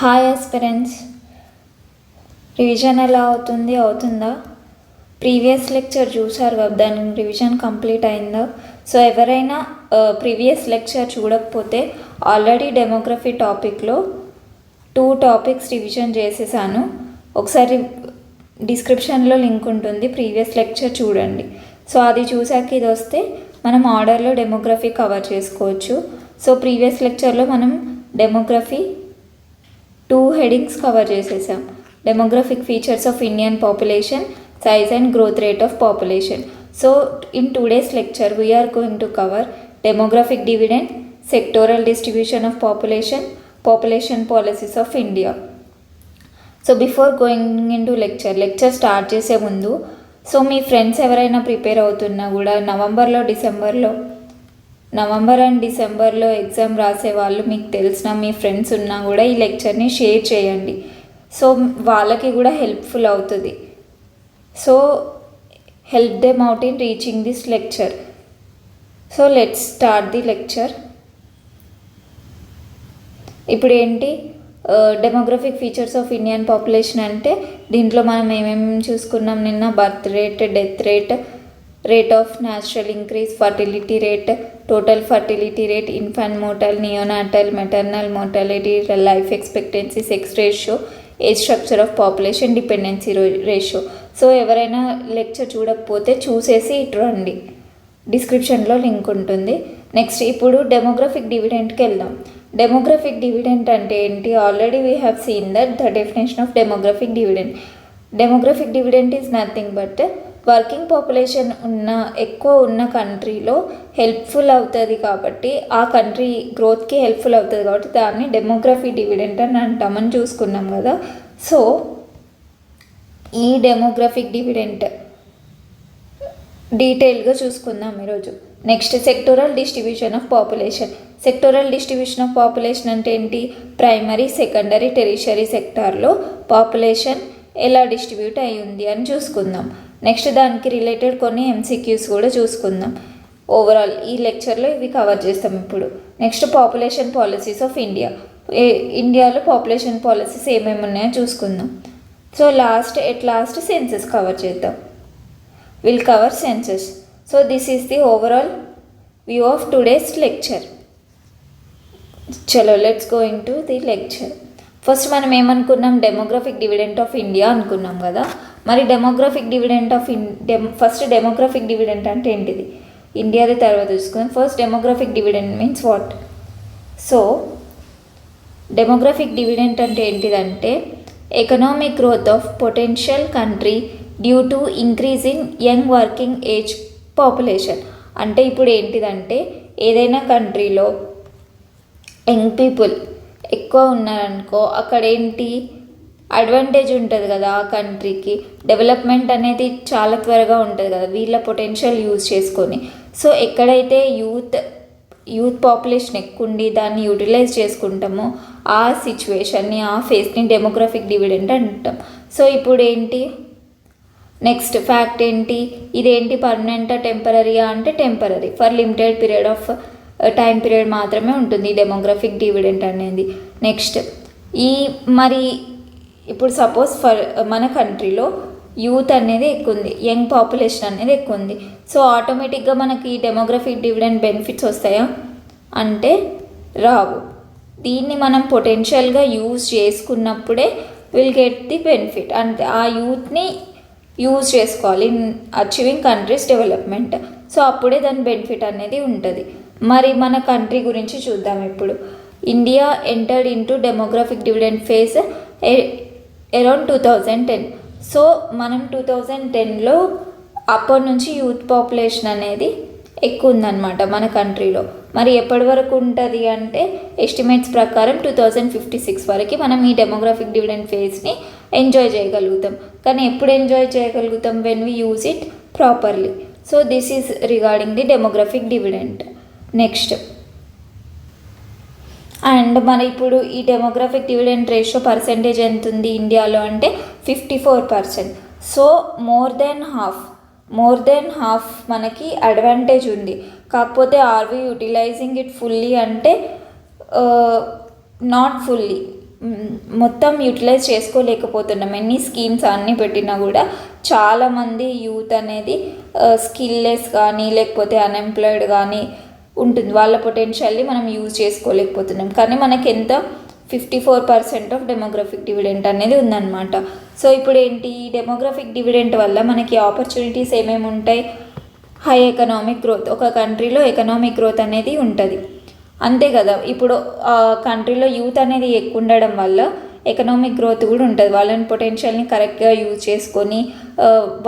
Hi aspirants, revision ఎలా అవుతుందా? Previous lecture చూసారు కదా, దాని రివిజన్ కంప్లీట్ అయిందా? సో ఎవరైనా ప్రీవియస్ లెక్చర్ చూడకపోతే ఆల్రెడీ డెమోగ్రఫీ టాపిక్లో 2 టాపిక్స్ రివిజన్ చేసేసాను. ఒకసారి డిస్క్రిప్షన్లో లింక్ ఉంటుంది, ప్రీవియస్ లెక్చర్ చూడండి. సో అది చూసాక ఇది వస్తే మనం ఆర్డర్లో డెమోగ్రఫీ కవర్ చేసుకోవచ్చు. సో ప్రీవియస్ లెక్చర్లో మనం డెమోగ్రఫీ 2 headings కవర్ చేసేసాం. Demographic features of Indian population, size and growth rate of population. So in today's lecture we are going to cover demographic dividend, sectoral distribution of population, population policies of India. So before going into lecture start చేసే ముందు, so మీ friends ఎవరైనా prepare అవుతున్నా కూడా November and డిసెంబర్లో exam రాసే వాళ్ళు, మీకు తెలిసిన మీ ఫ్రెండ్స్ ఉన్నా కూడా ఈ లెక్చర్ని షేర్ చేయండి. సో వాళ్ళకి కూడా హెల్ప్ఫుల్ అవుతుంది. So help them out in reaching this lecture. So let's start the lecture. ఇప్పుడు ఏంటి demographic features of Indian population అంటే, దీంట్లో మనం ఏమేమి చూసుకున్నాం నిన్న? Birth rate, death rate, rate of natural increase, fertility rate, total fertility rate, infant mortal, neonatal, maternal mortality, life expectancy, sex ratio, age structure of population, dependency ratio. So ఎవరైనా lecture చూడకపోతే చూసేసి ఇటు రండి, డిస్క్రిప్షన్లో లింక్ ఉంటుంది. Next ఇప్పుడు demographic డివిడెంట్కి వెళ్దాం. Demographic dividend అంటే ఏంటి? Already we have seen that the definition of demographic dividend. Demographic dividend is nothing but working population ఎక్కువ ఉన్న కంట్రీలో హెల్ప్ఫుల్ అవుతుంది కాబట్టి, ఆ కంట్రీ గ్రోత్కి హెల్ప్ఫుల్ అవుతుంది కాబట్టి దాన్ని డెమోగ్రఫీ డివిడెంట్ అని అంటామని చూసుకున్నాం కదా. సో ఈ డెమోగ్రఫిక్ డివిడెంట్ డీటెయిల్గా చూసుకుందాం ఈరోజు. Next sectoral distribution of population. Sectoral distribution of population అంటే ఏంటి? ప్రైమరీ, సెకండరీ, టెరిషరీ సెక్టార్లో పాపులేషన్ ఎలా డిస్ట్రిబ్యూట్ అయి ఉంది అని చూసుకుందాం. నెక్స్ట్ దానికి రిలేటెడ్ కొన్ని MCQs కూడా చూసుకుందాం. ఓవరాల్ ఈ లెక్చర్లో ఇవి కవర్ చేస్తాం ఇప్పుడు. Next population policies of India. ఇండియాలో పాపులేషన్ పాలసీస్ ఏమేమి ఉన్నాయో చూసుకుందాం. సో లాస్ట్ సెన్సెస్ కవర్ చేద్దాం. Will cover census. So this is the overall view of today's lecture. చలో let's go into the lecture. First మనం ఏమనుకున్నాం? డెమోగ్రఫిక్ డివిడెంట్ ఆఫ్ ఇండియా అనుకున్నాం కదా. మరి demographic dividend of first demographic dividend అంటే ఏంటిది? ఇండియాది తర్వాత చూసుకుందాం. First demographic dividend means what? So demographic dividend అంటే ఏంటిదంటే, economic growth of potential country due to increase in young working age population. అంటే ఇప్పుడు ఏంటిదంటే, ఏదైనా కంట్రీలో యంగ్ పీపుల్ ఎక్కువ ఉన్నారనుకో, అక్కడ ఏంటి అడ్వాంటేజ్ ఉంటుంది కదా ఆ కంట్రీకి, డెవలప్మెంట్ అనేది చాలా త్వరగా ఉంటుంది కదా వీళ్ళ పొటెన్షియల్ యూజ్ చేసుకొని. సో ఎక్కడైతే యూత్ పాపులేషన్ ఎక్కువ ఉండి దాన్ని యూటిలైజ్ చేసుకుంటామో ఆ సిచ్యువేషన్ని, ఆ ఫేస్ని డెమోగ్రఫిక్ డివిడెంట్ అంటాం. సో ఇప్పుడు ఏంటి నెక్స్ట్ ఫ్యాక్ట్ ఏంటి? ఇదేంటి పర్మనెంటా టెంపరరీయా అంటే temporary, for limited period of time period మాత్రమే ఉంటుంది డెమోగ్రఫిక్ డివిడెంట్ అనేది. నెక్స్ట్ మరి ఇప్పుడు సపోజ్ మన కంట్రీలో యూత్ అనేది ఎక్కువ ఉంది, యంగ్ పాపులేషన్ అనేది ఎక్కువ ఉంది. సో ఆటోమేటిక్గా మనకి డెమోగ్రఫిక్ డివిడెంట్ బెనిఫిట్స్ వస్తాయా అంటే రావు. దీన్ని మనం పొటెన్షియల్గా యూజ్ చేసుకున్నప్పుడే విల్ గెట్ ది బెనిఫిట్. అంటే ఆ యూత్ని యూజ్ చేసుకోవాలి in achieving countries development. So అప్పుడే దాని బెనిఫిట్ అనేది ఉంటుంది. మరి మన కంట్రీ గురించి చూద్దాం ఇప్పుడు. India entered into demographic dividend phase around 2010. So మనం 2010లో అప్పటి నుంచి యూత్ పాపులేషన్ అనేది ఎక్కువ ఉందన్నమాట మన కంట్రీలో. మరి ఎప్పటి వరకు ఉంటుంది అంటే, ఎస్టిమేట్స్ ప్రకారం 2056 వరకు మనం ఈ డెమోగ్రఫిక్ డివిడెంట్ ఫేజ్ని ఎంజాయ్ చేయగలుగుతాం. కానీ ఎప్పుడు ఎంజాయ్ చేయగలుగుతాం? When we use it properly. So this is regarding the demographic dividend. Next and మన ఇప్పుడు ఈ డెమోగ్రఫిక్ డివిడెంట్ రేషియో పర్సెంటేజ్ ఎంత ఉంది ఇండియాలో అంటే 54%. సో మోర్ దెన్ హాఫ్ మనకి అడ్వాంటేజ్ ఉంది. కాకపోతే are we utilizing it fully అంటే నాట్ ఫుల్లీ. మొత్తం యూటిలైజ్ చేసుకోలేకపోతున్నాం. ఎన్ని స్కీమ్స్ అన్నీ పెట్టినా కూడా చాలామంది యూత్ అనేది స్కిల్లెస్ కానీ లేకపోతే అన్ఎంప్లాయిడ్ కానీ ఉంటుంది. వాళ్ళ పొటెన్షియల్ని మనం యూజ్ చేసుకోలేకపోతున్నాం. కానీ మనకి ఎంత 54% ఆఫ్ డెమోగ్రఫిక్ డివిడెంట్ అనేది ఉందన్నమాట. సో ఇప్పుడు ఏంటి, ఈ డెమోగ్రఫిక్ డివిడెంట్ వల్ల మనకి ఆపర్చునిటీస్ ఏమేమి ఉంటాయి? హై ఎకనామిక్ గ్రోత్, ఒక కంట్రీలో ఎకనామిక్ గ్రోత్ అనేది ఉంటుంది, అంతే కదా. ఇప్పుడు కంట్రీలో యూత్ అనేది ఎక్కువ ఉండడం వల్ల ఎకనామిక్ గ్రోత్ కూడా ఉంటుంది. వాళ్ళని పొటెన్షియల్ని కరెక్ట్గా యూజ్ చేసుకొని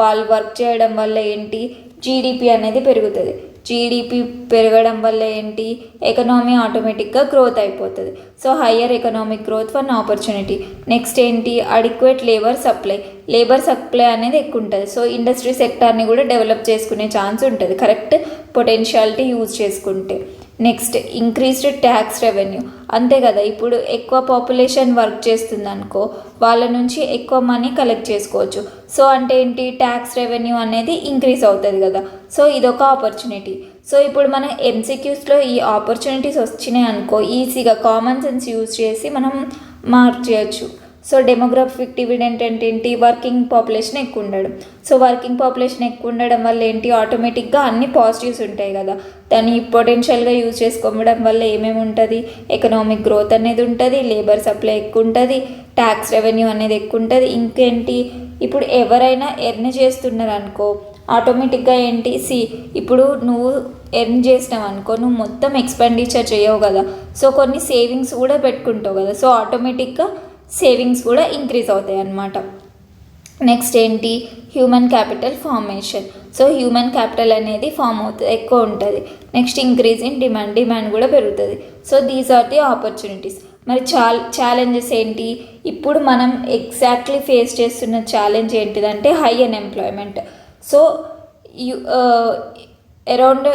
వాళ్ళు వర్క్ చేయడం వల్ల ఏంటి, జీడిపి అనేది పెరుగుతుంది. జీడిపి పెరగడం వల్ల ఏంటి, ఎకనామీ ఆటోమేటిక్గా గ్రోత్ అయిపోతుంది. So higher economic growth one opportunity. Next ఏంటి, adequate labour supply. Labour supply అనేది ఎక్కువ ఉంటుంది. సో ఇండస్ట్రీ సెక్టార్ని కూడా డెవలప్ చేసుకునే ఛాన్స్ ఉంటుంది కరెక్ట్ పొటెన్షియాలిటీ యూజ్ చేసుకుంటే. నెక్స్ట్ ఇంక్రీజ్డ్ ట్యాక్స్ రెవెన్యూ, అంతే కదా. ఇప్పుడు ఎక్కువ పాపులేషన్ వర్క్ చేస్తుంది అనుకో, వాళ్ళ నుంచి ఎక్కువ మనీ కలెక్ట్ చేసుకోవచ్చు. సో అంటే ఏంటి, ట్యాక్స్ రెవెన్యూ అనేది ఇంక్రీజ్ అవుతుంది కదా. సో ఇదొక ఆపర్చునిటీ. సో ఇప్పుడు మన ఎంసీక్యూస్లో ఈ ఆపర్చునిటీస్ వచ్చినాయి అనుకో, ఈజీగా కామన్ సెన్స్ యూజ్ చేసి మనం మార్క్ చేయొచ్చు. సో డెమోగ్రఫిక్ డివిడెంట్ అంటే ఏంటి, వర్కింగ్ పాపులేషన్ ఎక్కువ ఉండడం. సో వర్కింగ్ పాపులేషన్ ఎక్కువ ఉండడం వల్ల ఏంటి, ఆటోమేటిక్గా అన్ని పాజిటివ్స్ ఉంటాయి కదా. దాన్ని పొటెన్షియల్గా యూజ్ చేసుకోవడం వల్ల ఏమేమి ఉంటుంది, ఎకనామిక్ గ్రోత్ అనేది ఉంటుంది, లేబర్ సప్లై ఎక్కువ ఉంటుంది, ట్యాక్స్ రెవెన్యూ అనేది ఎక్కువ ఉంటుంది. ఇంకేంటి, ఇప్పుడు ఎవరైనా ఎర్న్ చేస్తున్నారు అనుకో, ఆటోమేటిక్గా ఏంటి, ఇప్పుడు నువ్వు ఎర్న్ చేసినావు అనుకో, నువ్వు మొత్తం ఎక్స్పెండిచర్ చేయవు కదా. సో కొన్ని సేవింగ్స్ కూడా పెట్టుకుంటావు కదా. సో ఆటోమేటిక్గా సేవింగ్స్ కూడా ఇంక్రీజ్ అవుతాయి అన్నమాట. నెక్స్ట్ ఏంటి, human capital formation. So human capital అనేది ఫామ్ అవుతుంది, ఎక్కువ ఉంటుంది. నెక్స్ట్ ఇంక్రీజ్ ఇన్ డిమాండ్ కూడా పెరుగుతుంది. So these are the opportunities. మరి ఛాలెంజెస్ ఏంటి, ఇప్పుడు మనం ఎగ్జాక్ట్లీ ఫేస్ చేస్తున్న ఛాలెంజ్ ఏంటిదంటే హై అన్ఎంప్లాయ్మెంట్. సో అరౌండ్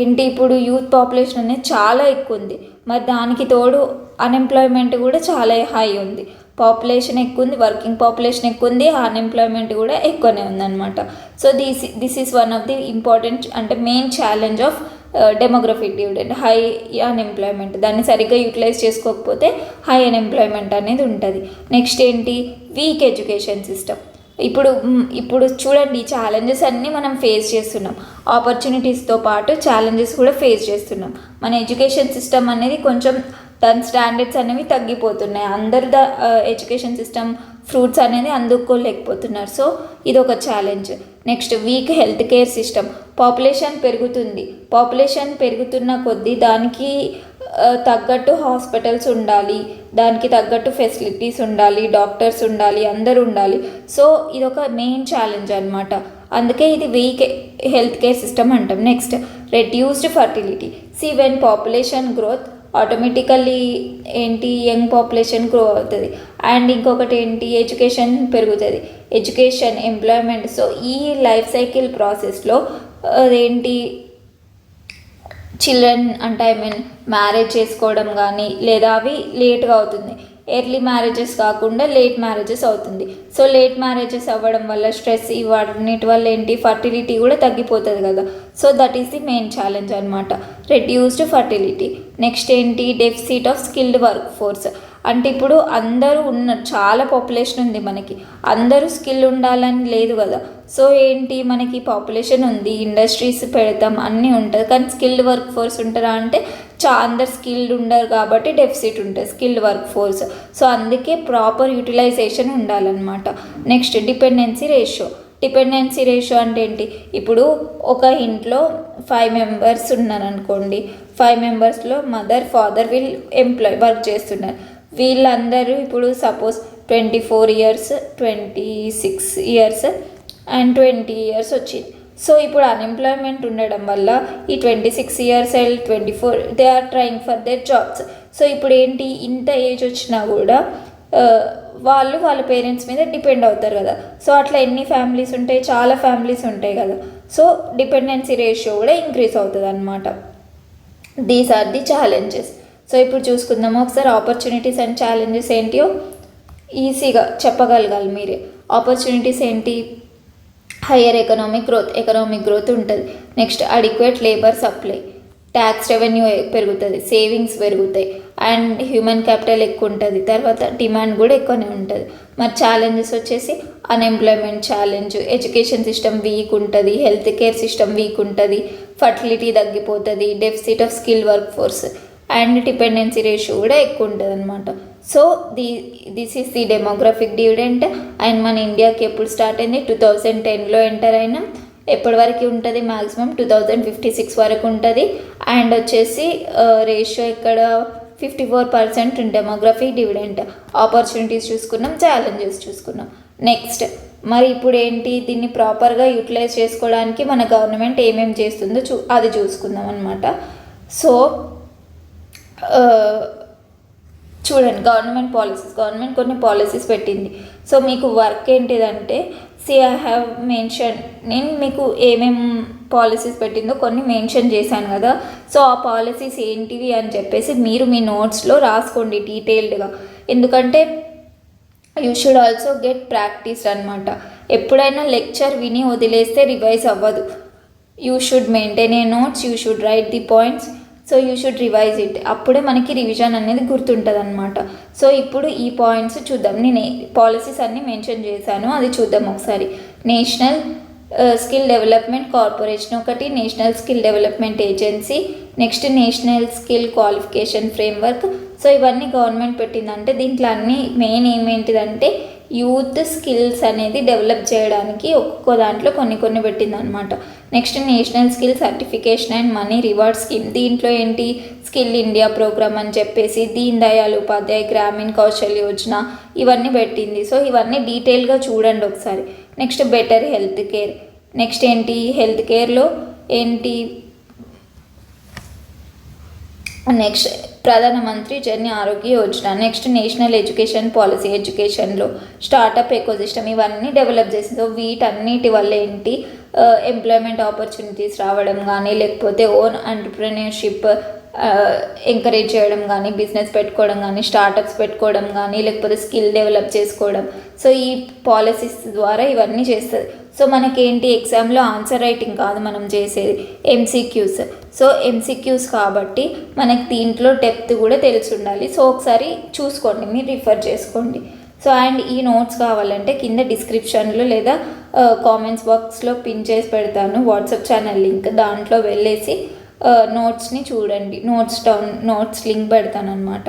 ఏంటి, ఇప్పుడు యూత్ పాపులేషన్ అనేది చాలా ఎక్కువ ఉంది. మరి దానికి తోడు అన్ఎంప్లాయ్మెంట్ కూడా చాలా హై ఉంది. పాపులేషన్ ఎక్కువ ఉంది, వర్కింగ్ పాపులేషన్ ఎక్కువ ఉంది, అన్ఎంప్లాయ్మెంట్ కూడా ఎక్కువనే ఉందన్నమాట. So this is one of the important అంటే main challenge of demographic dividend, high unemployment. దాన్ని సరిగ్గా యూటిలైజ్ చేసుకోకపోతే హై అన్ఎంప్లాయ్మెంట్ అనేది ఉంటుంది. నెక్స్ట్ ఏంటి, వీక్ ఎడ్యుకేషన్ సిస్టమ్. ఇప్పుడు చూడండి, ఈ ఛాలెంజెస్ అన్నీ మనం ఫేస్ చేస్తున్నాం. ఆపర్చునిటీస్తో పాటు ఛాలెంజెస్ కూడా ఫేస్ చేస్తున్నాం. మన ఎడ్యుకేషన్ సిస్టమ్ అనేది కొంచెం దాని స్టాండర్డ్స్ అనేవి తగ్గిపోతున్నాయి. అందరు ఎడ్యుకేషన్ సిస్టమ్ ఫ్రూట్స్ అనేది అందుకోలేకపోతున్నారు. సో ఇది ఒక challenge. Next week health care system. Population పెరుగుతుంది, పాపులేషన్ పెరుగుతున్న కొద్దీ దానికి తగ్గట్టు హాస్పిటల్స్ ఉండాలి, దానికి తగ్గట్టు ఫెసిలిటీస్ ఉండాలి, డాక్టర్స్ ఉండాలి, అందరూ ఉండాలి. సో ఇదొక మెయిన్ ఛాలెంజ్ అనమాట. అందుకే ఇది వీక్ హెల్త్ కేర్ సిస్టమ్ అంటాం. Next reduced fertility. When population growth automatically ఏంటి, యంగ్ పాపులేషన్ గ్రో అవుతుంది. అండ్ ఇంకొకటి ఏంటి, ఎడ్యుకేషన్ పెరుగుతుంది, ఎడ్యుకేషన్ ఎంప్లాయ్మెంట్. సో ఈ లైఫ్ సైకిల్ ప్రాసెస్లో అదేంటి, చిల్డ్రన్ అంటే మ్యారేజ్ చేసుకోవడం కానీ లేదా అవి లేట్గా అవుతుంది. ఎర్లీ మ్యారేజెస్ కాకుండా లేట్ మ్యారేజెస్ అవుతుంది. సో లేట్ మ్యారేజెస్ అవ్వడం వల్ల స్ట్రెస్ ఇవన్నిటి వల్ల ఏంటి, ఫర్టిలిటీ కూడా తగ్గిపోతుంది కదా. So that is the main challenge అనమాట, రెడ్యూస్డ్ ఫర్టిలిటీ. నెక్స్ట్ ఏంటి, deficit of skilled work force. అంటే ఇప్పుడు అందరూ ఉన్నారు, చాలా పాపులేషన్ ఉంది మనకి, అందరూ స్కిల్ ఉండాలని లేదు కదా. సో ఏంటి, మనకి పాపులేషన్ ఉంది, ఇండస్ట్రీస్ పెడతాం, అన్నీ ఉంటుంది, కానీ స్కిల్డ్ వర్క్ ఫోర్స్ ఉంటారా అంటే అందరు స్కిల్డ్ ఉండరు కాబట్టి డెఫిసిట్ ఉంటుంది స్కిల్డ్ వర్క్ ఫోర్స్. సో అందుకే ప్రాపర్ యూటిలైజేషన్ ఉండాలన్నమాట. Next dependency ratio. Dependency ratio అంటే ఏంటి, ఇప్పుడు ఒక ఇంట్లో 5 మెంబర్స్ ఉన్నారనుకోండి, 5 మెంబర్స్లో మదర్ ఫాదర్ వర్క్ చేస్తున్నారు. వీళ్ళందరూ ఇప్పుడు suppose 24 years, 26 years and 20 years వచ్చింది. సో ఇప్పుడు అన్ఎంప్లాయ్మెంట్ ఉండడం వల్ల ఈ 26 years and 24 they are trying for their jobs. So ఇప్పుడు ఏంటి, ఇంత ఏజ్ వచ్చినా కూడా వాళ్ళు వాళ్ళ పేరెంట్స్ మీద డిపెండ్ అవుతారు కదా. సో అట్లా ఎన్ని ఫ్యామిలీస్ ఉంటాయి, చాలా ఫ్యామిలీస్ ఉంటాయి కదా. సో డిపెండెన్సీ రేషియో కూడా ఇంక్రీజ్ అవుతుంది అన్నమాట. These are the challenges. So ఇప్పుడు చూసుకుందాము ఒకసారి ఆపర్చునిటీస్ అండ్ ఛాలెంజెస్ ఏంటియో ఈజీగా చెప్పగలగాలి మీరే. ఆపర్చునిటీస్ ఏంటి, హయ్యర్ ఎకనామిక్ గ్రోత్ ఉంటుంది. Next adequate labour supply, tax revenue పెరుగుతుంది, సేవింగ్స్ పెరుగుతాయి, అండ్ హ్యూమన్ క్యాపిటల్ ఎక్కువ ఉంటుంది, తర్వాత డిమాండ్ కూడా ఎక్కువనే ఉంటుంది. మరి ఛాలెంజెస్ వచ్చేసి unemployment challenge, education system week ఉంటుంది, హెల్త్ కేర్ సిస్టమ్ వీక్ ఉంటుంది, ఫర్టిలిటీ తగ్గిపోతుంది, deficit of skill work force and dependency ratio కూడా ఎక్కువ ఉంటుంది అనమాట. So this is the demographic dividend. And మన ఇండియాకి ఎప్పుడు స్టార్ట్ అయింది? 2010లో ఎంటర్ అయినాం. ఎప్పటి వరకు ఉంటుంది? మ్యాక్సిమం 2056 వరకు ఉంటుంది. అండ్ వచ్చేసి రేషియో ఇక్కడ 54% డెమోగ్రఫిక్ డివిడెంట్. ఆపర్చునిటీస్ చూసుకున్నాం, ఛాలెంజెస్ చూసుకున్నాం. నెక్స్ట్ మరి ఇప్పుడు ఏంటి, దీన్ని ప్రాపర్గా యూటిలైజ్ చేసుకోవడానికి మన గవర్నమెంట్ ఏమేమి చేస్తుందో అది చూసుకుందాం అనమాట. సో చూడండి, గవర్నమెంట్ కొన్ని పాలసీస్ పెట్టింది. సో మీకు వర్క్ ఏంటిదంటే, ఐ హ్యావ్ మెన్షన్, నేను మీకు ఏమేం పాలసీస్ పెట్టిందో కొన్ని మెన్షన్ చేశాను కదా. సో ఆ పాలసీస్ ఏంటివి అని చెప్పేసి మీరు మీ నోట్స్లో రాసుకోండి డీటెయిల్డ్గా. ఎందుకంటే you should also get practice అనమాట. ఎప్పుడైనా లెక్చర్ విని వదిలేస్తే రివైజ్ అవ్వదు. You should maintain a notes, you should write the points, so you should revise it. అప్పుడే మనకి రివిజన్ అనేది గుర్తుంటుంది అనమాట. సో ఇప్పుడు ఈ పాయింట్స్ చూద్దాం. నేను పాలసీస్ అన్నీ మెన్షన్ చేశాను, అది చూద్దాం ఒకసారి. నేషనల్ స్కిల్ డెవలప్మెంట్ కార్పొరేషన్ ఒకటి, national skill development agency, next national skill qualification framework. So ఇవన్నీ గవర్నమెంట్ పెట్టిందంటే దీంట్లో అన్నీ మెయిన్ ఏమేంటిదంటే యూత్ స్కిల్స్ అనేది డెవలప్ చేయడానికి ఒక్కొక్క దాంట్లో కొన్ని పెట్టిందనమాట. Next national skill certification and money reward scheme. దీంట్లో ఏంటి, స్కిల్ ఇండియా ప్రోగ్రామ్ అని చెప్పేసి, దీన్ దయాళ్ ఉపాధ్యాయ గ్రామీణ కౌశల్ యోజన ఇవన్నీ పెట్టింది. సో ఇవన్నీ డీటెయిల్గా చూడండి ఒకసారి. Next better health care. Next ఏంటి, హెల్త్ కేర్లో ఏంటి, నెక్స్ట్ ప్రధానమంత్రి జన్ ఆరోగ్య Yojana. Next national education policy, ఎడ్యుకేషన్లో స్టార్టప్ ఎకోసిస్టమ్ ఇవన్నీ డెవలప్ చేసింది. సో వీటన్నిటి వల్ల ఏంటి, ఎంప్లాయ్మెంట్ ఆపర్చునిటీస్ రావడం కానీ, లేకపోతే ఓన్ ఎంటర్‌ప్రెన్యూర్‌షిప్ ఎంకరేజ్ చేయడం కానీ, బిజినెస్ పెట్టుకోవడం కానీ, స్టార్టప్స్ పెట్టుకోవడం కానీ, లేకపోతే స్కిల్ డెవలప్ చేసుకోవడం. సో ఈ పాలసీస్ ద్వారా ఇవన్నీ చేస్తుంది. సో మనకేంటి, ఎగ్జామ్లో ఆన్సర్ రైటింగ్ కాదు మనం చేసేది, ఎంసీక్యూస్. సో ఎంసీక్యూస్ కాబట్టి మనకి దీంట్లో డెప్త్ కూడా తెలిసి ఉండాలి. సో ఒకసారి చూసుకోండి, మీరు రిఫర్ చేసుకోండి. సో అండ్ ఈ నోట్స్ కావాలంటే కింద డిస్క్రిప్షన్లో లేదా కామెంట్స్ బాక్స్లో పిన్ చేసి పెడతాను వాట్సాప్ ఛానల్ లింక్, దాంట్లో వెళ్ళేసి నోట్స్ని చూడండి. నోట్స్ లింక్ పెడతాను అనమాట.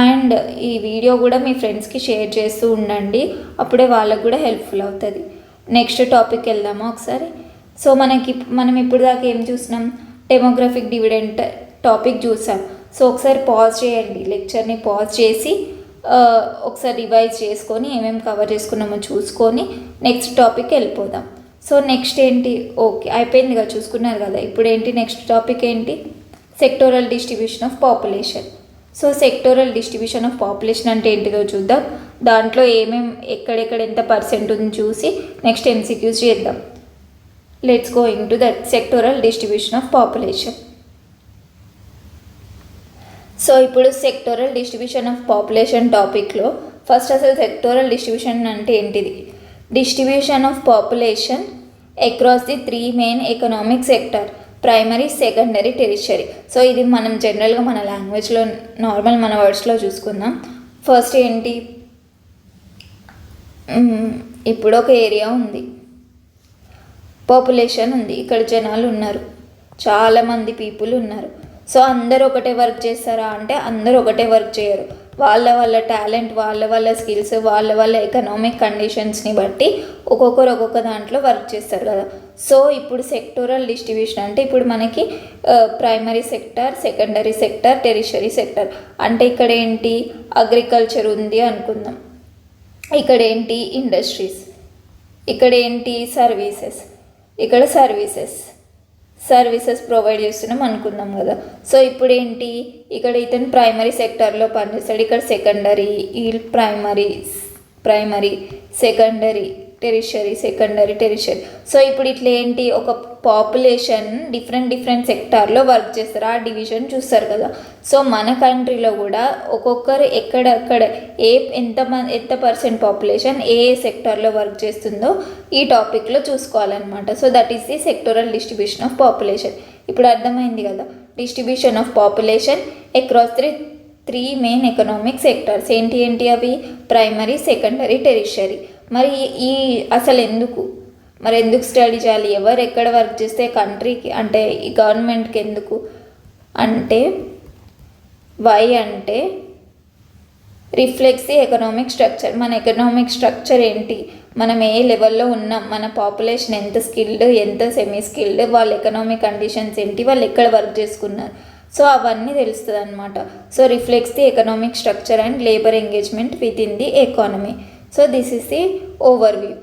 అండ్ ఈ వీడియో కూడా మీ ఫ్రెండ్స్కి షేర్ చేస్తూ ఉండండి, అప్పుడే వాళ్ళకు కూడా హెల్ప్ఫుల్ అవుతుంది. నెక్స్ట్ టాపిక్ వెళ్దామా ఒకసారి. సో మనం ఇప్పుడు దాకా ఏం చూసినాం, డెమోగ్రఫిక్ డివిడెంట్ టాపిక్ చూసాం. సో ఒకసారి పాజ్ చేయండి, లెక్చర్ని పాజ్ చేసి ఒకసారి రివైజ్ చేసుకొని ఏమేమి కవర్ చేసుకున్నామో చూసుకొని నెక్స్ట్ టాపిక్ వెళ్ళిపోదాం. సో నెక్స్ట్ ఏంటి, ఓకే అయిపోయింది కదా, చూసుకున్నారు కదా. ఇప్పుడు ఏంటి, నెక్స్ట్ టాపిక్ ఏంటి, sectoral distribution of population. So sectoral distribution of population అంటే ఏంటిదో చూద్దాం. దాంట్లో ఎక్కడెక్కడ ఎంత పర్సెంట్ ఉంది చూసి నెక్స్ట్ ఎంసీక్యూస్ చేద్దాం. Let's going to that sectoral distribution of population. So ఇప్పుడు సెక్టోరల్ డిస్ట్రిబ్యూషన్ ఆఫ్ పాపులేషన్ టాపిక్లో ఫస్ట్ అసలు సెక్టోరల్ డిస్ట్రిబ్యూషన్ అంటే ఏంటిది, distribution of population across the 3 main economic sector, primary, secondary, tertiary. So ఇది మనం జనరల్గా మన లాంగ్వేజ్లో నార్మల్ మన వర్డ్స్లో చూసుకుందాం. ఫస్ట్ ఏంటి, ఇప్పుడు ఒక ఏరియా ఉంది, పాపులేషన్ ఉంది, ఇక్కడ జనాలు ఉన్నారు, చాలామంది పీపుల్ ఉన్నారు. సో అందరూ ఒకటే వర్క్ చేస్తారా అంటే అందరూ ఒకటే వర్క్ చేయరు. వాళ్ళ టాలెంట్, వాళ్ళ స్కిల్స్, వాళ్ళ ఎకనామిక్ కండిషన్స్ని బట్టి ఒక్కొక్కరు ఒక్కొక్క దాంట్లో వర్క్ చేస్తారు కదా. సో ఇప్పుడు సెక్టోరల్ డిస్ట్రిబ్యూషన్ అంటే ఇప్పుడు మనకి primary sector, secondary sector, tertiary sector. అంటే ఇక్కడ ఏంటి, అగ్రికల్చర్ ఉంది అనుకుందాం, ఇక్కడ ఏంటి ఇండస్ట్రీస్, ఇక్కడ ఏంటి సర్వీసెస్, ఇక్కడ సర్వీసెస్ ప్రొవైడ్ చేస్తున్నాం అనుకుందాం కదా. సో ఇప్పుడు ఏంటి, ఇక్కడ ఇతను ప్రైమరీ సెక్టర్లో పనిచేస్తాడు, ఇక్కడ సెకండరీ, ఈ ప్రైమరీ సెకండరీ టెరిషరీ. సో ఇప్పుడు ఇట్లా ఏంటి, ఒక పాపులేషన్ డిఫరెంట్ సెక్టార్లో వర్క్ చేస్తారు, ఆ డివిజన్ చూస్తారు కదా. సో మన కంట్రీలో కూడా ఒక్కొక్కరు ఎక్కడెక్కడ ఎంత పర్సెంట్ పాపులేషన్ ఏ సెక్టార్లో వర్క్ చేస్తుందో ఈ టాపిక్లో చూసుకోవాలన్నమాట. So that is the sectoral distribution of population. ఇప్పుడు అర్థమైంది కదా, distribution of population across the main economic sectors. ఏంటి ఏంటి అవి? Primary, secondary, tertiary. మరి ఈ అసలు ఎందుకు స్టడీ చేయాలి? ఎవరు ఎక్కడ వర్క్ చేస్తే కంట్రీకి అంటే ఈ గవర్నమెంట్కి ఎందుకు అంటే వై అంటే రిఫ్లెక్ట్స్ ది ఎకనామిక్ స్ట్రక్చర్. మన ఎకనామిక్ స్ట్రక్చర్ ఏంటి, మనం ఏ లెవెల్లో ఉన్నాం, మన పాపులేషన్ ఎంత స్కిల్డ్, ఎంత సెమీ స్కిల్డ్, వాళ్ళ ఎకనామిక్ కండిషన్స్ ఏంటి, వాళ్ళు ఎక్కడ వర్క్ చేసుకున్నారు, సో అవన్నీ తెలుస్తుంది అనమాట. So reflects the economic structure and labour engagement with in the economy. So this is the overview.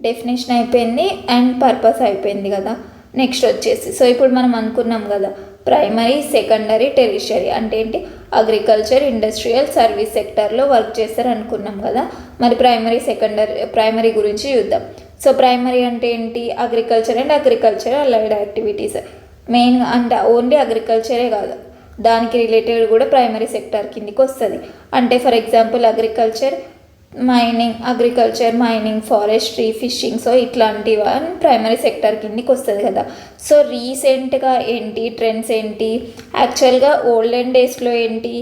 Definition అయిపోయింది అండ్ పర్పస్ అయిపోయింది కదా. నెక్స్ట్ వచ్చేసి సో ఇప్పుడు మనం అనుకున్నాం కదా ప్రైమరీ, సెకండరీ, టెరిషరీ అంటే ఏంటి? అగ్రికల్చర్, ఇండస్ట్రియల్, సర్వీస్ సెక్టార్లో వర్క్ చేస్తారు అనుకున్నాం కదా. మరి ప్రైమరీ గురించి చూద్దాం. సో ప్రైమరీ అంటే ఏంటి? Agriculture and agriculture allied activities. మెయిన్గా అంటే ఓన్లీ అగ్రికల్చరే కాదు, దానికి రిలేటెడ్ కూడా ప్రైమరీ సెక్టార్ కిందికి వస్తుంది. అంటే for example agriculture, mining, forestry, fishing, so ఇట్లాంటివి ప్రైమరీ సెక్టార్ కిందికి వస్తుంది కదా. సో రీసెంట్గా ఏంటి ట్రెండ్స్ ఏంటి? యాక్చువల్గా ఓల్డెన్ డేస్లో ఏంటి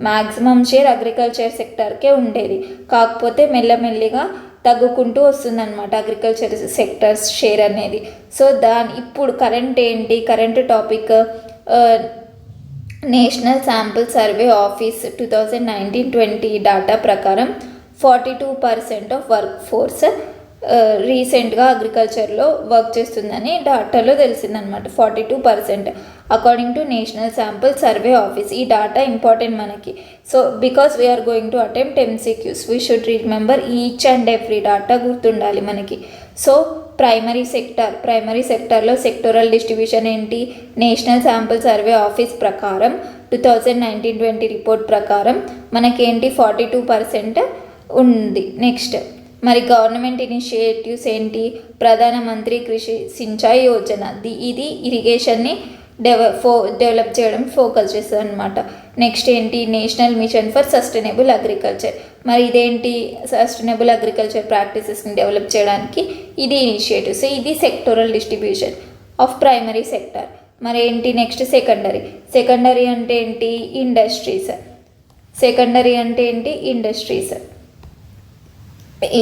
మ్యాక్సిమం షేర్ అగ్రికల్చర్ సెక్టార్కే ఉండేది, కాకపోతే మెల్లమెల్లిగా తగ్గుకుంటూ వస్తుందన్నమాట అగ్రికల్చర్ సెక్టర్స్ షేర్ అనేది. సో ఇప్పుడు current topic national sample survey office 2019-20 data ప్రకారం 42% ఆఫ్ వర్క్ ఫోర్స్ రీసెంట్గా అగ్రికల్చర్లో వర్క్ చేస్తుందని డాటాలో తెలిసిందనమాట. 42% according to national sample survey office. ఈ డాటా ఇంపార్టెంట్ మనకి. So because we are going to attempt MCQs, we should remember each and every data గుర్తుండాలి మనకి. సో ప్రైమరీ సెక్టార్లో సెక్టోరల్ డిస్ట్రిబ్యూషన్ ఏంటి? నేషనల్ శాంపుల్ సర్వే ఆఫీస్ ప్రకారం 2019-20 రిపోర్ట్ ప్రకారం మనకేంటి 42% ఉంది. నెక్స్ట్ మరి గవర్నమెంట్ ఇనిషియేటివ్స్ ఏంటి? ప్రధానమంత్రి కృషి సించాయి యోజన, ఇది ఇరిగేషన్ని డెవలప్ చేయడం ఫోకస్ చేస్తుంది అనమాట. నెక్స్ట్ ఏంటి? National mission for sustainable agriculture. మరి ఇదేంటి? సస్టైనబుల్ అగ్రికల్చర్ ప్రాక్టీసెస్ని డెవలప్ చేయడానికి ఇది ఇనిషియేటివ్స్. ఇది sectoral distribution of primary sector. మరి ఏంటి నెక్స్ట్? సెకండరీ అంటే ఏంటి? ఇండస్ట్రీస్. ఈ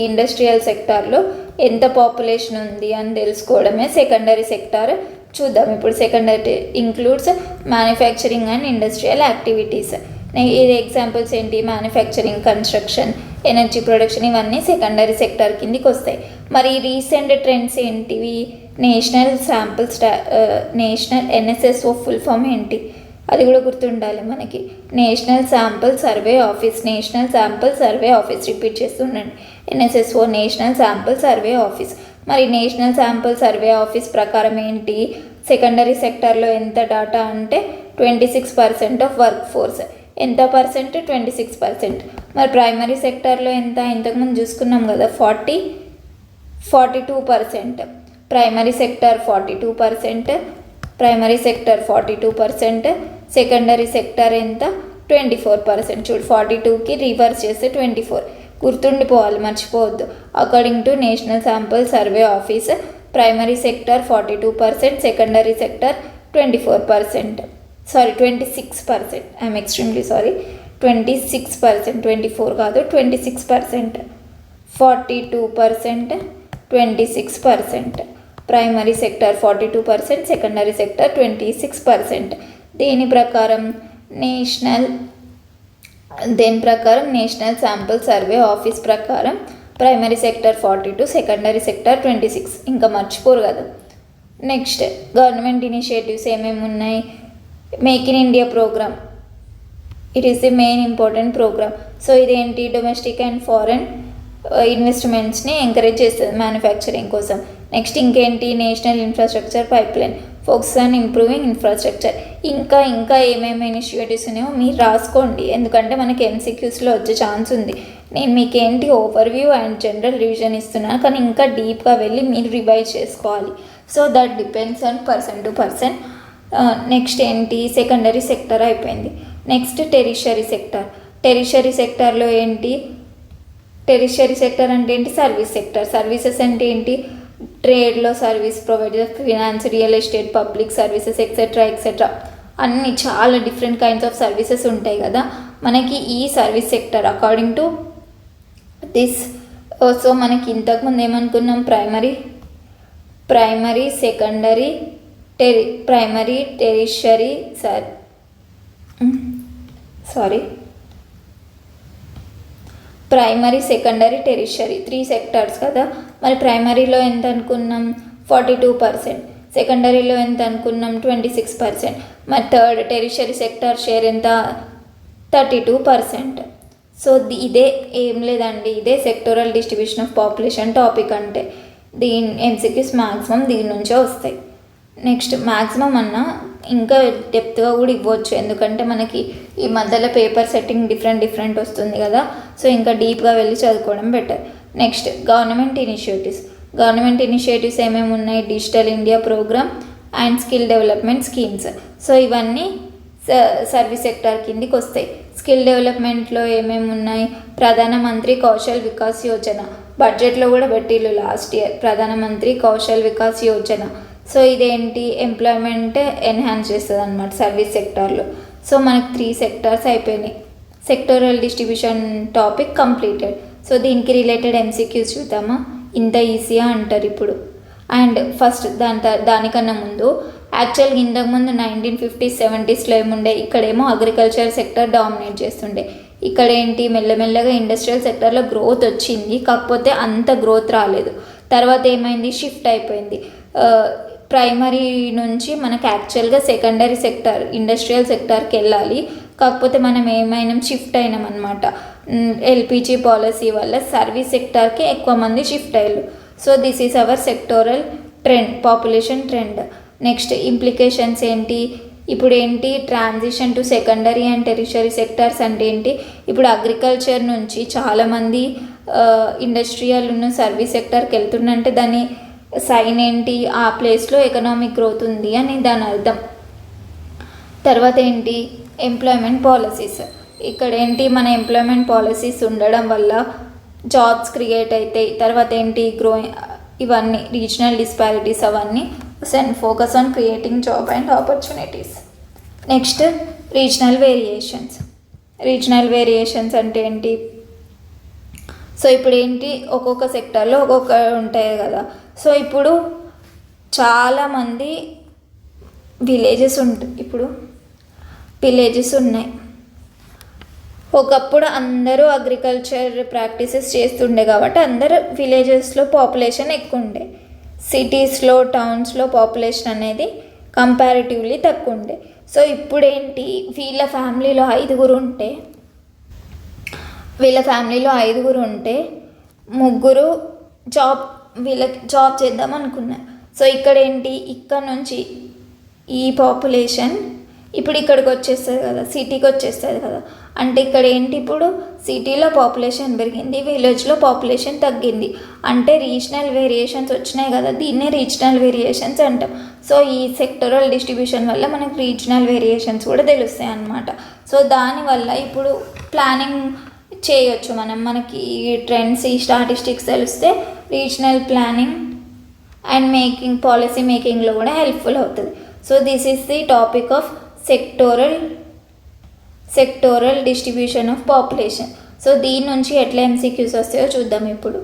ఇండస్ట్రియల్ సెక్టార్లో ఎంత పాపులేషన్ ఉంది అని తెలుసుకోవడమే సెకండరీ సెక్టార్. చూద్దాం ఇప్పుడు. Secondary includes manufacturing and industrial activities. ఇది ఎగ్జాంపుల్స్ ఏంటి? మ్యానుఫ్యాక్చరింగ్, కన్స్ట్రక్షన్, ఎనర్జీ ప్రొడక్షన్, ఇవన్నీ సెకండరీ సెక్టార్ కిందికి వస్తాయి. మరి రీసెంట్ ట్రెండ్స్ ఏంటివి? నేషనల్ NSSO ఫుల్ ఫామ్ ఏంటి? అది కూడా గుర్తుండాలి మనకి. National sample survey office repeat చేస్తుండండి. NSSO national sample survey office. మరి నేషనల్ శాంపుల్ సర్వే ఆఫీస్ ప్రకారం ఏంటి? సెకండరీ సెక్టార్లో ఎంత డాటా అంటే 26% ఆఫ్ వర్క్ ఫోర్స్. ఎంత పర్సెంట్? 26%. మరి ప్రైమరీ సెక్టార్లో ఎంత? ఇంతకుముందు చూసుకున్నాం కదా 42%. ప్రైమరీ సెక్టార్ 42%, సెకండరీ సెక్టార్ ఎంత? 24%. చూడు 42కి రివర్స్ చేస్తే 24. గుర్తుండిపోవాలి, మర్చిపోవద్దు. According to national sample survey office primary sector 42%, secondary sector 24%. 26%. I'm extremely sorry. 26%, 24 కాదు, 26%. 42%, 26%. Primary sector 42%, secondary sector 26%. దీని ప్రకారం నేషనల్ శాంపుల్ సర్వే ఆఫీస్ ప్రకారం ప్రైమరీ సెక్టార్ 42, సెకండరీ సెక్టార్ 26. ఇంకా మర్చిపోరు కదా. నెక్స్ట్ గవర్నమెంట్ ఇనిషియేటివ్స్ ఏమేమి ఉన్నాయి? Make in India programme, it is the main important programme. So ఇదేంటి? డొమెస్టిక్ అండ్ ఫారెన్ ఇన్వెస్ట్మెంట్స్ని ఎంకరేజ్ చేస్తుంది మ్యానుఫ్యాక్చరింగ్ కోసం. నెక్స్ట్ ఇంకేంటి? National infrastructure pipeline, focus on improving infrastructure. ఇంకా ఏమేమి ఇనిషియేటివ్స్ ఉన్నాయో మీరు రాసుకోండి, ఎందుకంటే మనకి MCQsలో వచ్చే ఛాన్స్ ఉంది. నేను మీకేంటి ఓవర్వ్యూ అండ్ జనరల్ రివిజన్ ఇస్తున్నాను, కానీ ఇంకా డీప్గా వెళ్ళి మీరు రివైజ్ చేసుకోవాలి. So that depends on person to person. Next ఏంటి? సెకండరీ సెక్టర్ అయిపోయింది. నెక్స్ట్ టెరిషరీ సెక్టార్లో ఏంటి? టెరిషరీ సెక్టర్ అంటే ఏంటి? సర్వీసెస్ అంటే ఏంటి? ట్రేడ్లో service provider, finance, real estate, public services, etcetera. అన్ని చాలా డిఫరెంట్ కైండ్స్ ఆఫ్ సర్వీసెస్ ఉంటాయి కదా మనకి ఈ service sector according to this. So మనకి ఇంతకుముందు ఏమనుకున్నాం, primary secondary tertiary primary secondary tertiary 3 sectors కదా. మరి ప్రైమరీలో ఎంత అనుకున్నాం 42%, సెకండరీలో ఎంత అనుకున్నాం 26%, మరి థర్డ్ టెరిషరీ సెక్టార్ షేర్ ఎంత 32%. సో ఇదే ఏం లేదండి, ఇదే sectoral distribution of population topic అంటే. దీని ఎంసీక్యూస్ మ్యాక్సిమం దీని నుంచే వస్తాయి. నెక్స్ట్ మ్యాక్సిమం అన్న ఇంకా డెప్త్గా కూడా ఇవ్వచ్చు, ఎందుకంటే మనకి ఈ మధ్యలో పేపర్ సెట్టింగ్ డిఫరెంట్ వస్తుంది కదా. సో ఇంకా డీప్గా వెళ్ళి చదువుకోవడం బెటర్. నెక్స్ట్ గవర్నమెంట్ ఇనిషియేటివ్స్ ఏమేమి ఉన్నాయి, digital India program and skill development schemes. So ఇవన్నీ సర్వీస్ సెక్టార్ కిందికి వస్తాయి. స్కిల్ డెవలప్మెంట్లో ఏమేమి ఉన్నాయి, ప్రధానమంత్రి కౌశల్ వికాస్ యోజన, బడ్జెట్లో కూడా పెట్టిళ్ళు లాస్ట్ ఇయర్ ప్రధానమంత్రి కౌశల్ వికాస్ యోజన. సో ఇదేంటి, ఎంప్లాయ్మెంట్ ఎన్హాన్స్ చేస్తుంది అనమాట సర్వీస్ సెక్టార్లో. సో మనకు 3 సెక్టార్స్ అయిపోయినాయి. Sectoral distribution topic completed. So దీనికి రిలేటెడ్ ఎంసీక్యూస్ చూద్దామా, ఇంత ఈజీగా అంటారు ఇప్పుడు. అండ్ ఫస్ట్ దానికన్నా ముందు యాక్చువల్గా ఇంతకుముందు 1950s 70sలో ఏముండే, ఇక్కడేమో అగ్రికల్చర్ సెక్టర్ డామినేట్ చేస్తుండే. ఇక్కడ ఏంటి మెల్లమెల్లగా ఇండస్ట్రియల్ సెక్టర్లో గ్రోత్ వచ్చింది, కాకపోతే అంత గ్రోత్ రాలేదు. తర్వాత ఏమైంది, షిఫ్ట్ అయిపోయింది. ప్రైమరీ నుంచి మనకు యాక్చువల్గా సెకండరీ సెక్టర్ ఇండస్ట్రియల్ సెక్టార్కి వెళ్ళాలి, కాకపోతే మనం ఏమైనా షిఫ్ట్ అయినాం అనమాట. ఎల్పిజి పాలసీ వల్ల సర్వీస్ సెక్టార్కి ఎక్కువ మంది షిఫ్ట్ అయ్యారు. So this is our sectoral trend, population trend. Next implications ఏంటి, ఇప్పుడు ఏంటి transition to secondary and tertiary sectors అంటే ఏంటి, ఇప్పుడు అగ్రికల్చర్ నుంచి చాలామంది ఇండస్ట్రియల్ సర్వీస్ సెక్టార్కి వెళ్తుందంటే దాని సైన్ ఏంటి, ఆ ప్లేస్లో ఎకనామిక్ గ్రోత్ ఉంది అని దాని అర్థం. తర్వాత ఏంటి ఎంప్లాయ్మెంట్ పాలసీస్, ఇక్కడ ఏంటి మన ఎంప్లాయ్మెంట్ పాలసీస్ ఉండడం వల్ల జాబ్స్ క్రియేట్ అవుతాయి. తర్వాత ఏంటి ఇవన్నీ రీజనల్ డిస్పారిటీస్ అవన్నీ focus on creating job and opportunities. Next regional variations అంటే ఏంటి, సో ఇప్పుడు ఏంటి ఒక్కొక్క సెక్టార్లో ఒక్కొక్క ఉంటాయి కదా. సో ఇప్పుడు చాలామంది విలేజెస్ ఉన్నాయి. ఒకప్పుడు అందరూ అగ్రికల్చర్ ప్రాక్టీసెస్ చేస్తుండే కాబట్టి అందరూ విలేజెస్లో పాపులేషన్ ఎక్కువ ఉండే, సిటీస్లో టౌన్స్లో పాపులేషన్ అనేది కంపారిటివ్లీ తక్కువ ఉండే. సో ఇప్పుడేంటి వీళ్ళ ఫ్యామిలీలో ఐదుగురు ఉంటే ముగ్గురు వీళ్ళకి జాబ్ చేద్దాం అనుకున్నారు. సో ఇక్కడ ఏంటి ఇక్కడ నుంచి ఈ పాపులేషన్ ఇప్పుడు ఇక్కడికి వచ్చేస్తుంది కదా, సిటీకి వచ్చేస్తుంది కదా. అంటే ఇక్కడ ఏంటి ఇప్పుడు సిటీలో పాపులేషన్ పెరిగింది, విలేజ్లో పాపులేషన్ తగ్గింది, అంటే రీజనల్ వేరియేషన్స్ వచ్చినాయి కదా, దీన్నే రీజనల్ వేరియేషన్స్ అంటాం. సో ఈ సెక్టరల్ డిస్ట్రిబ్యూషన్ వల్ల మనకు రీజనల్ వేరియేషన్స్ కూడా తెలుస్తాయి అన్నమాట. సో దానివల్ల ఇప్పుడు ప్లానింగ్ చేయొచ్చు మనకి ఈ ట్రెండ్స్ ఈ స్టాటిస్టిక్స్ తెలిస్తే రీజనల్ ప్లానింగ్ అండ్ పాలసీ మేకింగ్లో కూడా హెల్ప్ఫుల్ అవుతుంది. So this is the topic of sectoral distribution of population. So దీని నుంచి ఎట్లా ఎంసీక్యూస్ వస్తాయో చూద్దాం ఇప్పుడు.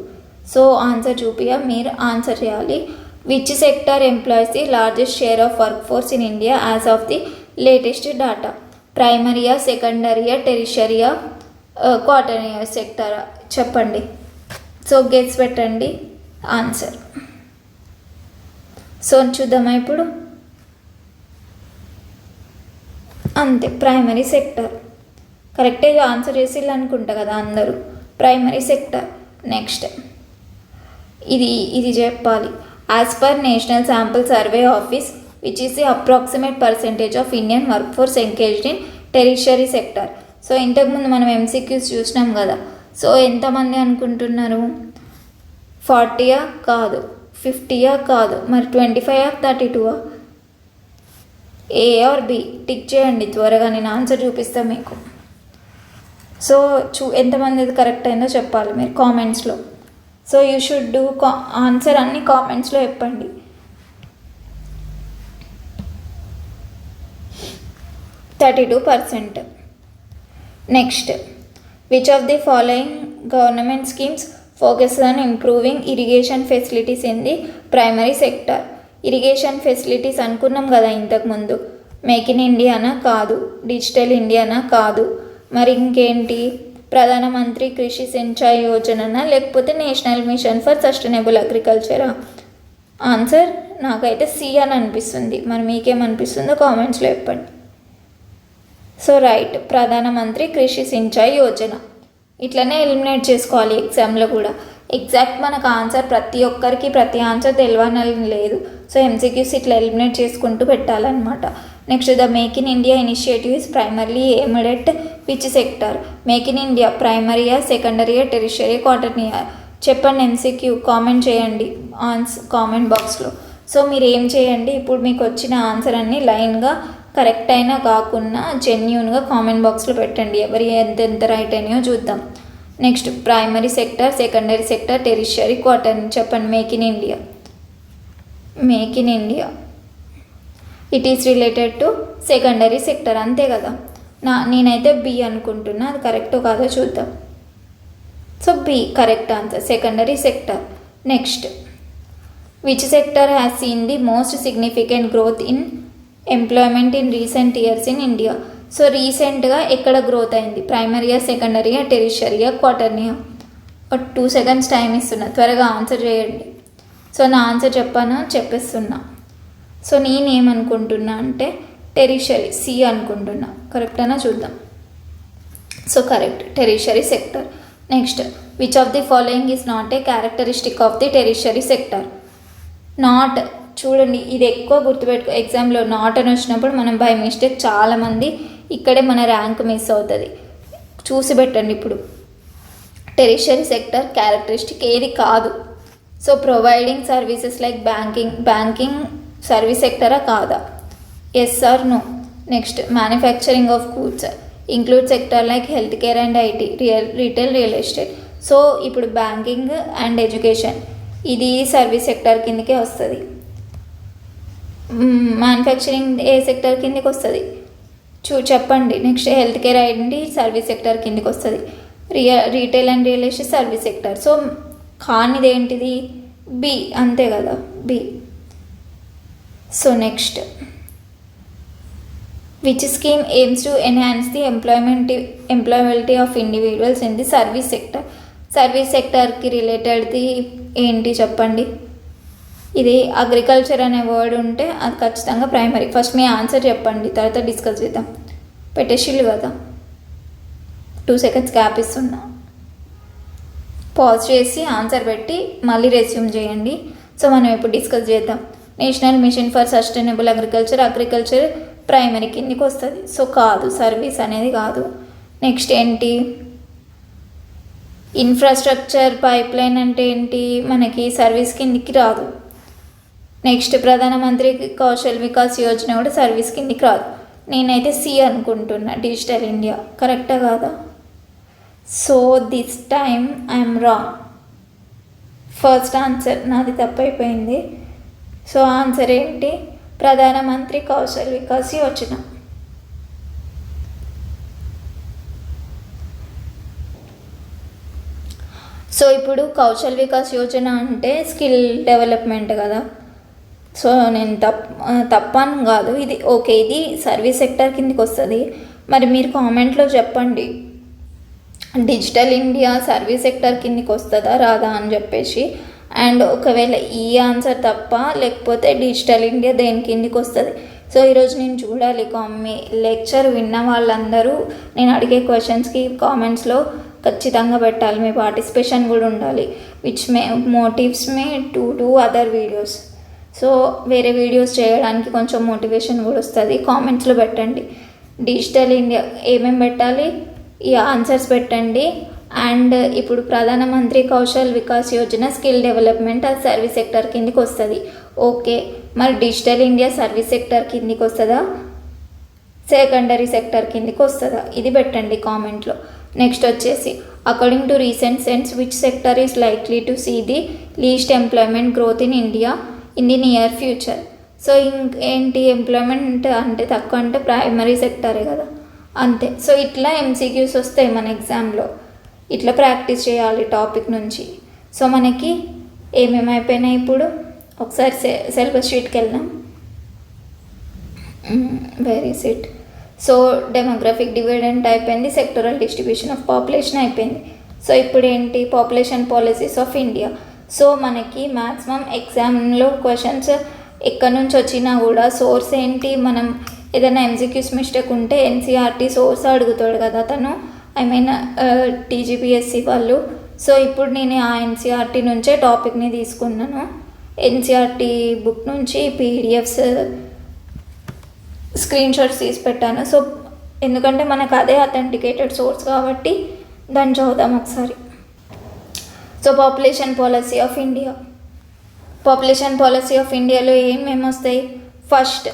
సో ఆన్సర్ మీరు ఆన్సర్ చేయాలి. Which sector employs the largest share of work force in India as of the latest data, ప్రైమరీయా, సెకండరీయా, టెరిషరియా, క్వాటర్నియర్ సెక్టరా చెప్పండి. సో గెస్ పెట్టండి ఆన్సర్. సో చూద్దామా ఇప్పుడు. అంతే, ప్రైమరీ సెక్టర్ కరెక్టే ఆన్సర్ చేసిల్లు అనుకుంటా కదా అందరూ, ప్రైమరీ సెక్టర్. నెక్స్ట్ ఇది చెప్పాలి. As per national sample survey office which is the approximate percentage of Indian work force engaged in tertiary sector. So ఇంతకుముందు మనం ఎంసీక్యూస్ చూసినాం కదా. సో ఎంతమంది అనుకుంటున్నారు, 40 కాదు, 50 కాదు, మరి 25 32? ఏ ఆర్ బి టిక్ చేయండి త్వరగా, నేను ఆన్సర్ చూపిస్తాను మీకు. సో ఎంతమంది కరెక్ట్ అయిందో చెప్పాలి మీరు కామెంట్స్లో. So you should do answer అన్ని కామెంట్స్లో చెప్పండి. 32%. Next, which of the following government schemes focuses on improving irrigation facilities in the primary sector? Irrigation facilities అనుకున్నాం కదా ఇంతకుముందు. మేక్ ఇన్ ఇండియానా కాదు, డిజిటల్ ఇండియానా కాదు, మరి ఇంకేంటి? ప్రధానమంత్రి కృషి సించాయ్ యోజననా లేకపోతే నేషనల్ మిషన్ ఫర్ సస్టైనబుల్ అగ్రికల్చరా? ఆన్సర్ నాకైతే సి అని అనిపిస్తుంది. మరి మీకేమనిపిస్తుందో కామెంట్స్లో చెప్పండి. సో రైట్, ప్రధానమంత్రి కృషి సించాయ్ యోజన. ఇట్లనే ఎలిమినేట్ చేసుకోవాలి ఎగ్జామ్లో కూడా. ఎగ్జాక్ట్ మనకు ఆన్సర్ ప్రతి ఒక్కరికి ప్రతి ఆన్సర్ తెలియని లేదు. సో ఎంసీక్యూస్ ఇట్లా ఎలిమినేట్ చేసుకుంటూ పెట్టాలన్నమాట. Next, the make in India initiative is primarily aimed at which sector? Make in India ప్రైమరీయా, సెకండరీయా, టెరిషరీ, క్వాటర్నియా? చెప్పండి, ఎంసీక్యూ కామెంట్ చేయండి కామెంట్ బాక్స్లో. సో మీరు ఏం చేయండి, ఇప్పుడు మీకు వచ్చిన ఆన్సర్ అన్ని లైన్గా కరెక్ట్ అయినా కాకుండా జెన్యూన్గా కామెంట్ బాక్స్లో పెట్టండి. ఎవరి ఎంత రైట్ అయినాయో చూద్దాం. Next, primary sector, secondary sector, tertiary, quaternary చెప్పండి. Make in India, make in India it is related to secondary sector, అంతే కదా. నేనైతే బి అనుకుంటున్నా, అది కరెక్టో కాదో చూద్దాం. So B correct answer, secondary sector. Next, which sector has seen the most significant growth in employment in recent years in India? So రీసెంట్గా ఎక్కడ గ్రోత్ అయింది? ప్రైమరీయా, సెకండరీయా, టెరిషరీయా, క్వాటర్నియా? ఒక 2 seconds టైం ఇస్తున్నా, త్వరగా ఆన్సర్ చేయండి. సో నా ఆన్సర్ చెప్పేస్తున్నా. సో నేనేమనుకుంటున్నా అంటే టెరిషరీ, సి అనుకుంటున్నా. కరెక్టేనా చూద్దాం. So correct, tertiary sector. Next, which of the following is not a characteristic of the tertiary sector? Not, చూడండి ఇది ఎక్కువ గుర్తుపెట్టుకో. ఎగ్జామ్లో నాట్ అని వచ్చినప్పుడు మనం బై మిస్టేక్ చాలామంది ఇక్కడే మన ర్యాంక్ మిస్ అవుతుంది. చూసి పెట్టండి. ఇప్పుడు టెరిషరీ సెక్టర్ క్యారెక్టరిస్టిక్ ఏది కాదు. So providing services like banking service సెక్టరా కాదా? Yes or no? Next, manufacturing of goods include sector like health care and IT, retail, real estate. So ఇప్పుడు బ్యాంకింగ్ అండ్ ఎడ్యుకేషన్ ఇది సర్వీస్ సెక్టర్ కిందకే వస్తుంది. Manufacturing ఏ sector కిందకి వస్తుంది? చెప్పండి. Next, health care and service sector కిందకి వస్తుంది. Retail and real estate service sector. So కానిది ఏంటిది? బి, అంతే కదా, B. So next, which scheme AIIMS to enhance the employability of individuals in the service sector? Service సెక్టర్కి రిలేటెడ్ది ఏంటి చెప్పండి. ఇది అగ్రికల్చర్ అనే వర్డ్ ఉంటే అది ఖచ్చితంగా ప్రైమరీ. ఫస్ట్ మీ ఆన్సర్ చెప్పండి, తర్వాత డిస్కస్ చేద్దాం. పెట్టేసిళ్ళు కదా, 2 seconds గ్యాప్ ఇస్తున్నా. పాజ్ చేసి ఆన్సర్ పెట్టి మళ్ళీ రెస్యూమ్ చేయండి. సో మనం ఇప్పుడు డిస్కస్ చేద్దాం. National mission for sustainable agriculture primary కిందికి వస్తుంది. సో కాదు, సర్వీస్ అనేది కాదు. నెక్స్ట్ ఏంటి? ఇన్ఫ్రాస్ట్రక్చర్ పైప్లైన్ అంటే ఏంటి? మనకి సర్వీస్ కిందికి రాదు. నెక్స్ట్, ప్రధానమంత్రి కౌశల్ వికాస్ యోజన కూడా సర్వీస్ కిందికి రాదు. నేనైతే సి అనుకుంటున్నా, డిజిటల్ ఇండియా. కరెక్టా కాదా? So this time I'm wrong. First answer నాది తప్పైపోయింది. సో ఆన్సర్ ఏంటి? ప్రధానమంత్రి కౌశల్ వికాస్ యోజన. సో ఇప్పుడు కౌశల్ వికాస్ యోజన అంటే స్కిల్ డెవలప్మెంట్ కదా. సో నేను తప్పను కాదు, ఇది ఓకే, ఇది సర్వీస్ సెక్టర్ కిందకి వస్తుంది. మరి మీరు కామెంట్లో చెప్పండి, డిజిటల్ ఇండియా సర్వీస్ సెక్టర్ కిందకి వస్తుందా రాదా అని చెప్పేసి. అండ్ ఒకవేళ ఈ ఆన్సర్ తప్ప లేకపోతే డిజిటల్ ఇండియా దేని కిందకి వస్తుంది. సో ఈరోజు నేను చూడాలి మీ లెక్చర్ విన్న వాళ్ళందరూ నేను అడిగే క్వశ్చన్స్కి కామెంట్స్లో ఖచ్చితంగా పెట్టాలి. మీ పార్టిసిపేషన్ కూడా ఉండాలి. Which may motives may to do other videos. So వేరే వీడియోస్ చేయడానికి కొంచెం మోటివేషన్ కూడా వస్తుంది. కామెంట్స్లో పెట్టండి డిజిటల్ ఇండియా ఏమేమి పెట్టాలి, ఈ ఆన్సర్స్ పెట్టండి. అండ్ ఇప్పుడు ప్రధానమంత్రి కౌశల్ వికాస్ యోజన స్కిల్ డెవలప్మెంట్ అది సర్వీస్ సెక్టర్ కిందకి వస్తుంది. ఓకే, మరి డిజిటల్ ఇండియా సర్వీస్ సెక్టర్ కిందకి వస్తుందా, సెకండరీ సెక్టర్ కిందకి వస్తుందా, ఇది పెట్టండి కామెంట్లో. నెక్స్ట్ వచ్చేసి according to recent census which sector is likely to see the least employment growth in India in the near future. So ఇంకేంటి ఎంప్లాయ్మెంట్ అంటే తక్కువ అంటే ప్రైమరీ సెక్టరే కదా, అంతే. సో ఇట్లా ఎంసీక్యూస్ వస్తాయి మన ఎగ్జామ్లో, ఇట్లా ప్రాక్టీస్ చేయాలి టాపిక్ నుంచి. సో మనకి ఏమేమి అయిపోయినాయి ఇప్పుడు ఒకసారి సిలబస్ షీట్కి వెళ్దాం. Very SIT. So demographic dividend అయిపోయింది, సెక్టరల్ డిస్ట్రిబ్యూషన్ ఆఫ్ పాపులేషన్ అయిపోయింది. సో ఇప్పుడు ఏంటి population policies of India. So మనకి మ్యాక్సిమం ఎగ్జామ్లో క్వశ్చన్స్ ఎక్కడి నుంచి వచ్చినా కూడా సోర్స్ ఏంటి, మనం ఏదైనా ఎంసీక్యూస్ మిస్టేక్ ఉంటే ఎన్సీఆర్టీ సోర్స్ అడుగుతాడు కదా తను, ఐ మీన్ టీజీపీఎస్సీ వాళ్ళు. సో ఇప్పుడు నేను ఆ ఎన్సీఆర్టీ నుంచే టాపిక్ని తీసుకున్నాను. ఎన్సీఆర్టీ బుక్ నుంచి పీడిఎఫ్స్ స్క్రీన్ షాట్స్ తీసి పెట్టాను. సో ఎందుకంటే మనకు అదే అథెంటికేటెడ్ సోర్స్ కాబట్టి దాన్ని చదువుదాం ఒకసారి. So population policy of India. Population policy of ఇండియాలో ఏమేమి వస్తాయి? ఫస్ట్,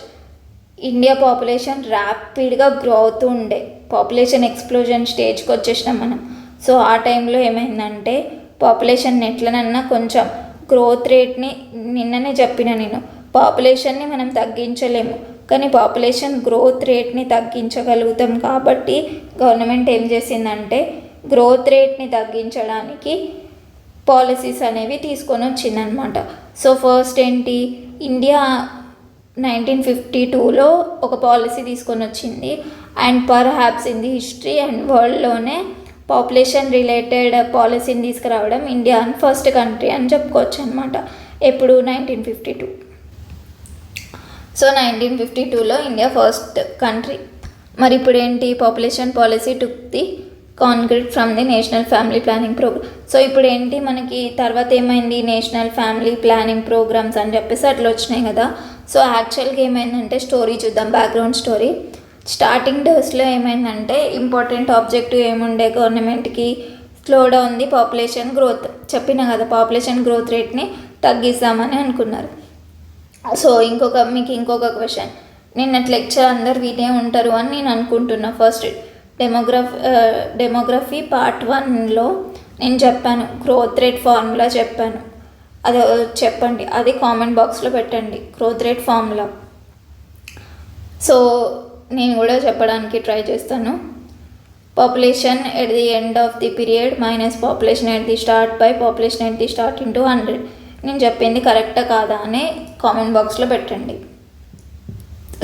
ఇండియా పాపులేషన్ ర్యాపిడ్గా గ్రో అవుతూ ఉండే, పాపులేషన్ ఎక్స్ప్లోజన్ స్టేజ్కి వచ్చేసినాం మనం. సో ఆ టైంలో ఏమైందంటే పాపులేషన్ ఎట్లనన్నా కొంచెం గ్రోత్ రేట్ని, నిన్ననే చెప్పిన నేను, పాపులేషన్ని మనం తగ్గించలేము కానీ పాపులేషన్ గ్రోత్ రేట్ని తగ్గించగలుగుతాం. కాబట్టి గవర్నమెంట్ ఏం చేసిందంటే గ్రోత్ రేట్ని తగ్గించడానికి పాలసీస్ అనేవి తీసుకొని వచ్చిందనమాట. సో ఫస్ట్ ఏంటి, ఇండియా 1952లో ఒక పాలసీ తీసుకొని వచ్చింది. And perhaps in the history and వరల్డ్లోనే పాపులేషన్ రిలేటెడ్ పాలసీని తీసుకురావడం ఇండియా అని ఫస్ట్ కంట్రీ అని చెప్పుకోవచ్చు అనమాట. ఎప్పుడు 1952. సో 1952లో ఇండియా ఫస్ట్ కంట్రీ. మరి ఇప్పుడు ఏంటి, population policy took the concrete from the national family planning programme. So ఇప్పుడు ఏంటి మనకి తర్వాత ఏమైంది, నేషనల్ ఫ్యామిలీ ప్లానింగ్ ప్రోగ్రామ్స్ అని చెప్పేసి అట్లా వచ్చినాయి కదా. సో యాక్చువల్గా ఏమైందంటే స్టోరీ చూద్దాం, బ్యాక్గ్రౌండ్ స్టోరీ. స్టార్టింగ్ డేస్లో ఏమైందంటే ఇంపార్టెంట్ ఆబ్జెక్టివ్ ఏముండే గవర్నమెంట్కి, slow down the population growth. చెప్పిన కదా పాపులేషన్ గ్రోత్ రేట్ని తగ్గిస్తామని అనుకున్నారు. సో మీకు ఇంకొక క్వశ్చన్, నిన్నటి లెక్చర్ అందరు వినే ఉంటారు అని నేను అనుకుంటున్నా. ఫస్ట్ డెమోగ్రఫీ పార్ట్ 1లో నేను చెప్పాను, గ్రోత్ రేట్ ఫార్ములా చెప్పాను, అది చెప్పండి, అది కామెంట్ బాక్స్లో పెట్టండి, గ్రోత్ రేట్ ఫార్ములా. సో నేను కూడా చెప్పడానికి ట్రై చేస్తాను. Population at the end of the period minus population at the start by population at the start into 100. నేను చెప్పింది కరెక్టా కాదా అని కామెంట్ బాక్స్లో పెట్టండి.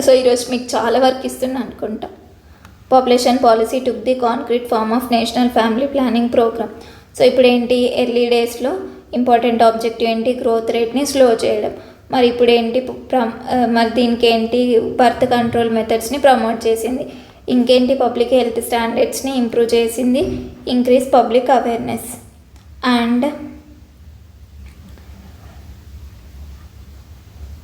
సో ఈరోజు మీకు చాలా వర్క్ ఇస్తున్నా అనుకుంటా. Population policy took the concrete form of national family planning programme. So ఇప్పుడు ఏంటి, ఎర్లీ డేస్లో ఇంపార్టెంట్ ఆబ్జెక్టివ్ ఏంటి, గ్రోత్ రేట్ని స్లో చేయడం. మరి ఇప్పుడు ఏంటి, మరి దీనికి ఏంటి, బర్త్ కంట్రోల్ మెథడ్స్ని ప్రమోట్ చేసింది. ఇంకేంటి, పబ్లిక్ హెల్త్ స్టాండర్డ్స్ని ఇంప్రూవ్ చేసింది, increase public awareness. And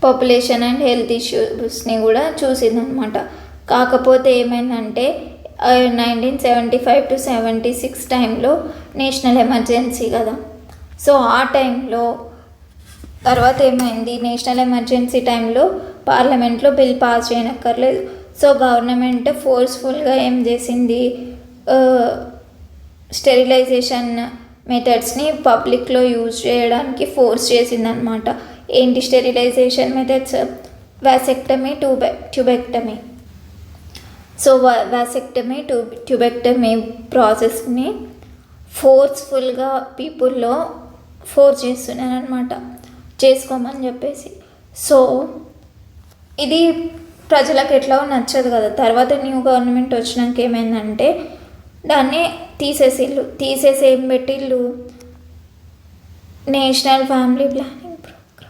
population and health ఇష్యూస్ని కూడా చూసిందనమాట. కాకపోతే ఏమైందంటే 1975 to 76 టైంలో నేషనల్ ఎమర్జెన్సీ కదా. సో ఆ టైంలో తర్వాత ఏమైంది, నేషనల్ ఎమర్జెన్సీ టైంలో పార్లమెంట్లో బిల్ పాస్ చేయనక్కర్లేదు. సో గవర్నమెంట్ ఫోర్స్ఫుల్గా ఏం చేసింది, స్టెరిలైజేషన్ మెథడ్స్ని పబ్లిక్లో యూజ్ చేయడానికి ఫోర్స్ చేసిందనమాట. ఏంటి sterilization methods, vasectomy, tubectomy. So vasectomy, tubectomy ప్రాసెస్ని ఫోర్స్ఫుల్గా పీపుల్లో ఫోర్స్ చేస్తున్నాను అనమాట, చేసుకోమని చెప్పేసి. సో ఇది ప్రజలకు ఎట్లా నచ్చదు కదా. తర్వాత న్యూ గవర్నమెంట్ వచ్చినాక ఏమైందంటే దాన్ని తీసేసి ఏం పెట్టిళ్ళు, నేషనల్ ఫ్యామిలీ ప్లానింగ్ ప్రోగ్రామ్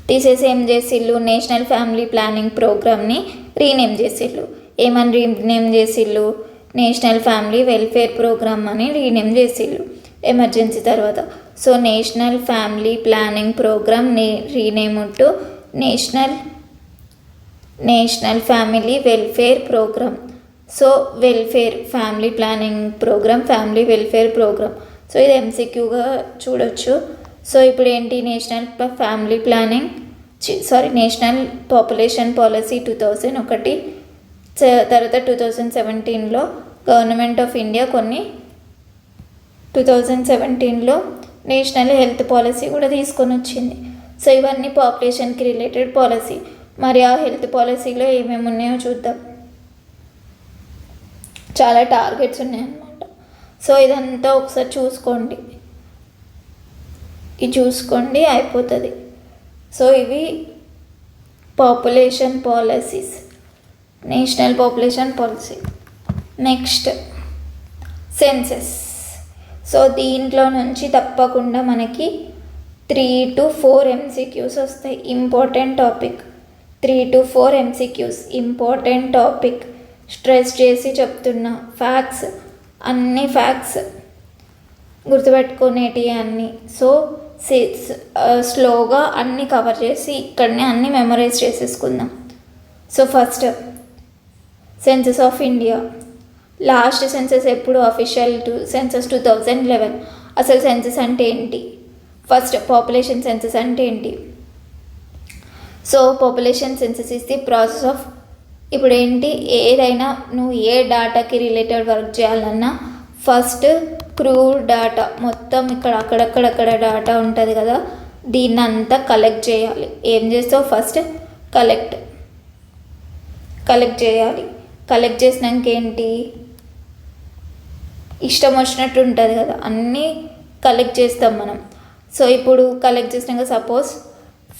తీసేసి ఏం చేసిళ్ళు, నేషనల్ ఫ్యామిలీ ప్లానింగ్ ప్రోగ్రామ్ని రీనేమ్ చేసిళ్ళు. ఏమని రీనేమ్ చేసిళ్ళు, నేషనల్ ఫ్యామిలీ వెల్ఫేర్ ప్రోగ్రామ్ అని రీనేమ్ చేసిళ్ళు ఎమర్జెన్సీ తర్వాత. So national family planning programme rename to national family welfare programme. So welfare family planning programme, family welfare programme. So ఇది ఎంసీక్యూగా చూడొచ్చు. సో ఇప్పుడు ఏంటి, national family planning national population policy 2001, తర్వాత 2017లో గవర్నమెంట్ ఆఫ్ ఇండియా 2017లో national health policy కూడా తీసుకొని వచ్చింది. సో ఇవన్నీ పాపులేషన్కి రిలేటెడ్ పాలసీ. మరి ఆ హెల్త్ పాలసీలో ఏమేమి ఉన్నాయో చూద్దాం. చాలా టార్గెట్స్ ఉన్నాయన్నమాట. సో ఇదంతా ఒకసారి చూసుకోండి, ఇది చూసుకోండి అయిపోతుంది. సో ఇవి population policies, national population policy. Next census. So దీంట్లో నుంచి తప్పకుండా మనకి 3 to 4 MCQs వస్తాయి. Important topic, 3 to 4 MCQs important topic. Stress చేసి చెప్తున్నా, ఫ్యాక్ట్స్, అన్ని ఫ్యాక్ట్స్ గుర్తుపెట్టుకునేటివి అన్నీ. సో స్లోగా అన్నీ కవర్ చేసి ఇక్కడనే అన్నీ మెమరైజ్ చేసేసుకుందాం. So first census of India. Last census ఎప్పుడు? Official census 2011. అసలు సెన్సస్ అంటే ఏంటి? ఫస్ట్ పాపులేషన్ సెన్సస్ అంటే ఏంటి? So population census is the process of, ఇప్పుడు ఏంటి, ఏదైనా నువ్వు ఏ డాటాకి రిలేటెడ్ వర్క్ చేయాలన్నా ఫస్ట్ క్రూడ్ డాటా మొత్తం ఇక్కడ అక్కడక్కడక్కడ డాటా ఉంటుంది కదా, దీన్ని అంతా కలెక్ట్ చేయాలి. ఏం చేస్తావు? ఫస్ట్ కలెక్ట్ చేయాలి. కలెక్ట్ చేసినాక ఏంటి, ఇష్టం వచ్చినట్టు ఉంటుంది కదా, అన్నీ కలెక్ట్ చేస్తాం మనం. సో ఇప్పుడు కలెక్ట్ చేసినాక సపోజ్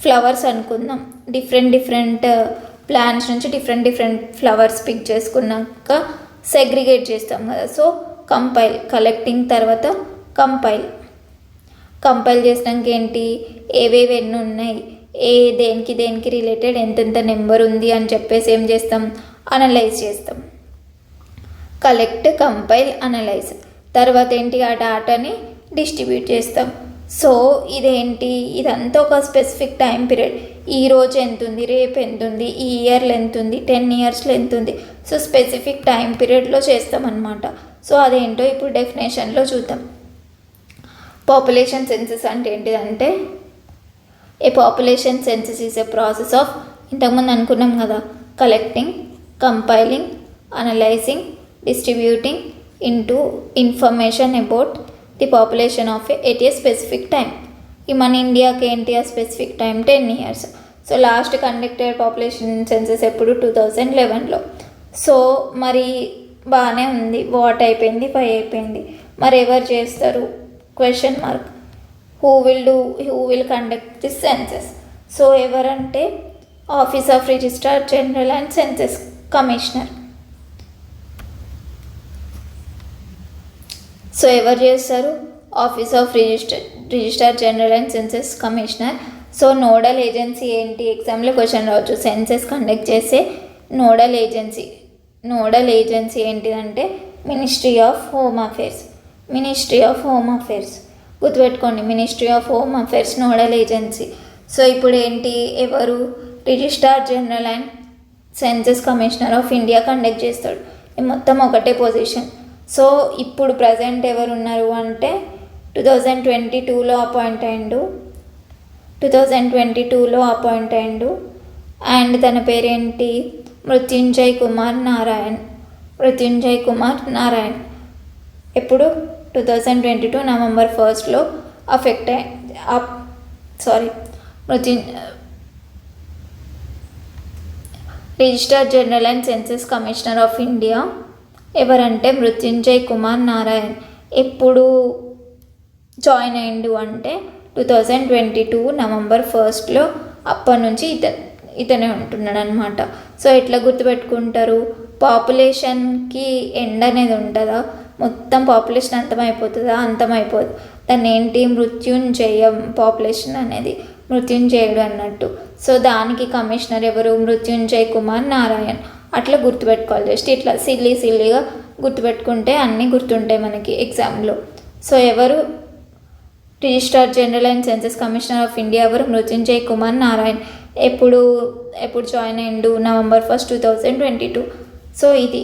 ఫ్లవర్స్ అనుకుందాం, డిఫరెంట్ ప్లాంట్స్ నుంచి డిఫరెంట్ ఫ్లవర్స్ పిక్ చేసుకున్నాక సెగ్రిగేట్ చేస్తాం కదా. సో కలెక్టింగ్ తర్వాత కంపైల్ చేసినాక ఏంటి, ఏవేవి ఎన్ని ఉన్నాయి, దేనికి రిలేటెడ్ ఎంతెంత నెంబర్ ఉంది అని చెప్పేసి ఏం చేస్తాం, అనలైజ్ చేస్తాం. Collect, compile, analyse. తర్వాత ఏంటి, ఆ డాటాని డిస్ట్రిబ్యూట్ చేస్తాం. సో ఇదేంటి, ఇదంతా ఒక స్పెసిఫిక్ టైం పీరియడ్. ఈ రోజు ఎంత ఉంది, రేపు ఎంత ఉంది, ఈ ఇయర్లో ఎంత ఉంది, 10 yearsలో ఎంత ఉంది. సో స్పెసిఫిక్ టైం పీరియడ్లో చేస్తామన్నమాట. సో అదేంటో ఇప్పుడు డెఫినేషన్లో చూద్దాం. పాపులేషన్ సెన్సస్ అంటే ఏంటిదంటే, a population census is a process of, ఇంతకుముందు అనుకున్నాం కదా, collecting, compiling, analysing, distributing into information about the population of at a specific time. ఈ మన ఇండియాకి ఏంటి ఆ specific time, 10 years. So last conducted population census ఎప్పుడు? 2011లో. సో మరి బాగానే ఉంది, వాట్ అయిపోయింది, 5 అయిపోయింది. మరి ఎవరు చేస్తారు? Question mark. Who will conduct this census? So ఎవరంటే office of registrar general and census commissioner. So ఎవరు చేస్తారు? Office of registrar general and census commissioner. So nodal agency ఏంటి? ఎగ్జామ్లో క్వశ్చన్ రావచ్చు. సెన్సస్ కండక్ట్ చేసే నోడల్ ఏజెన్సీ ఏంటిదంటే ministry of home affairs. గుర్తుపెట్టుకోండి, ministry of home affairs nodal agency. So ఇప్పుడు ఏంటి, ఎవరు? Registrar general and census commissioner of India conduct చేస్తాడు. మొత్తం ఒకటే పొజిషన్. సో ఇప్పుడు ప్రజెంట్ ఎవరు ఉన్నారు అంటే 2022లో అపాయింట్ అయిండు. అండ్ తన పేరేంటి? మృత్యుంజయ్ కుమార్ నారాయణ్. ఎప్పుడు? 2022 November 1st affect registrar general and census commissioner of India ఎవరంటే మృత్యుంజయ్ కుమార్ నారాయణ్. ఎప్పుడు జాయిన్ అయిండు అంటే 2022 November 1st. అప్పటి నుంచి ఇతనే ఉంటున్నాడు అనమాట. సో ఎట్లా గుర్తుపెట్టుకుంటారు? పాపులేషన్కి ఎండ్ అనేది ఉంటుందా? మొత్తం పాపులేషన్ అంతమైపోతుందా? అంతమైపోదు. దాన్ని ఏంటి, మృత్యుంజయం. పాపులేషన్ అనేది మృత్యుంజయుడు అన్నట్టు. సో దానికి కమిషనర్ ఎవరు? మృత్యుంజయ్ కుమార్ నారాయణ్. అట్లా గుర్తుపెట్టుకోవాలి. జస్ట్ ఇట్లా సిల్లీగా గుర్తుపెట్టుకుంటే అన్నీ గుర్తుంటాయి మనకి ఎగ్జామ్లో. సో ఎవరు? Registrar general and census commissioner of India ఎవరు? మృత్యుంజయ్ కుమార్ నారాయణ్. ఎప్పుడు జాయిన్ అయ్యిండు? November 1st, 2022. సో ఇది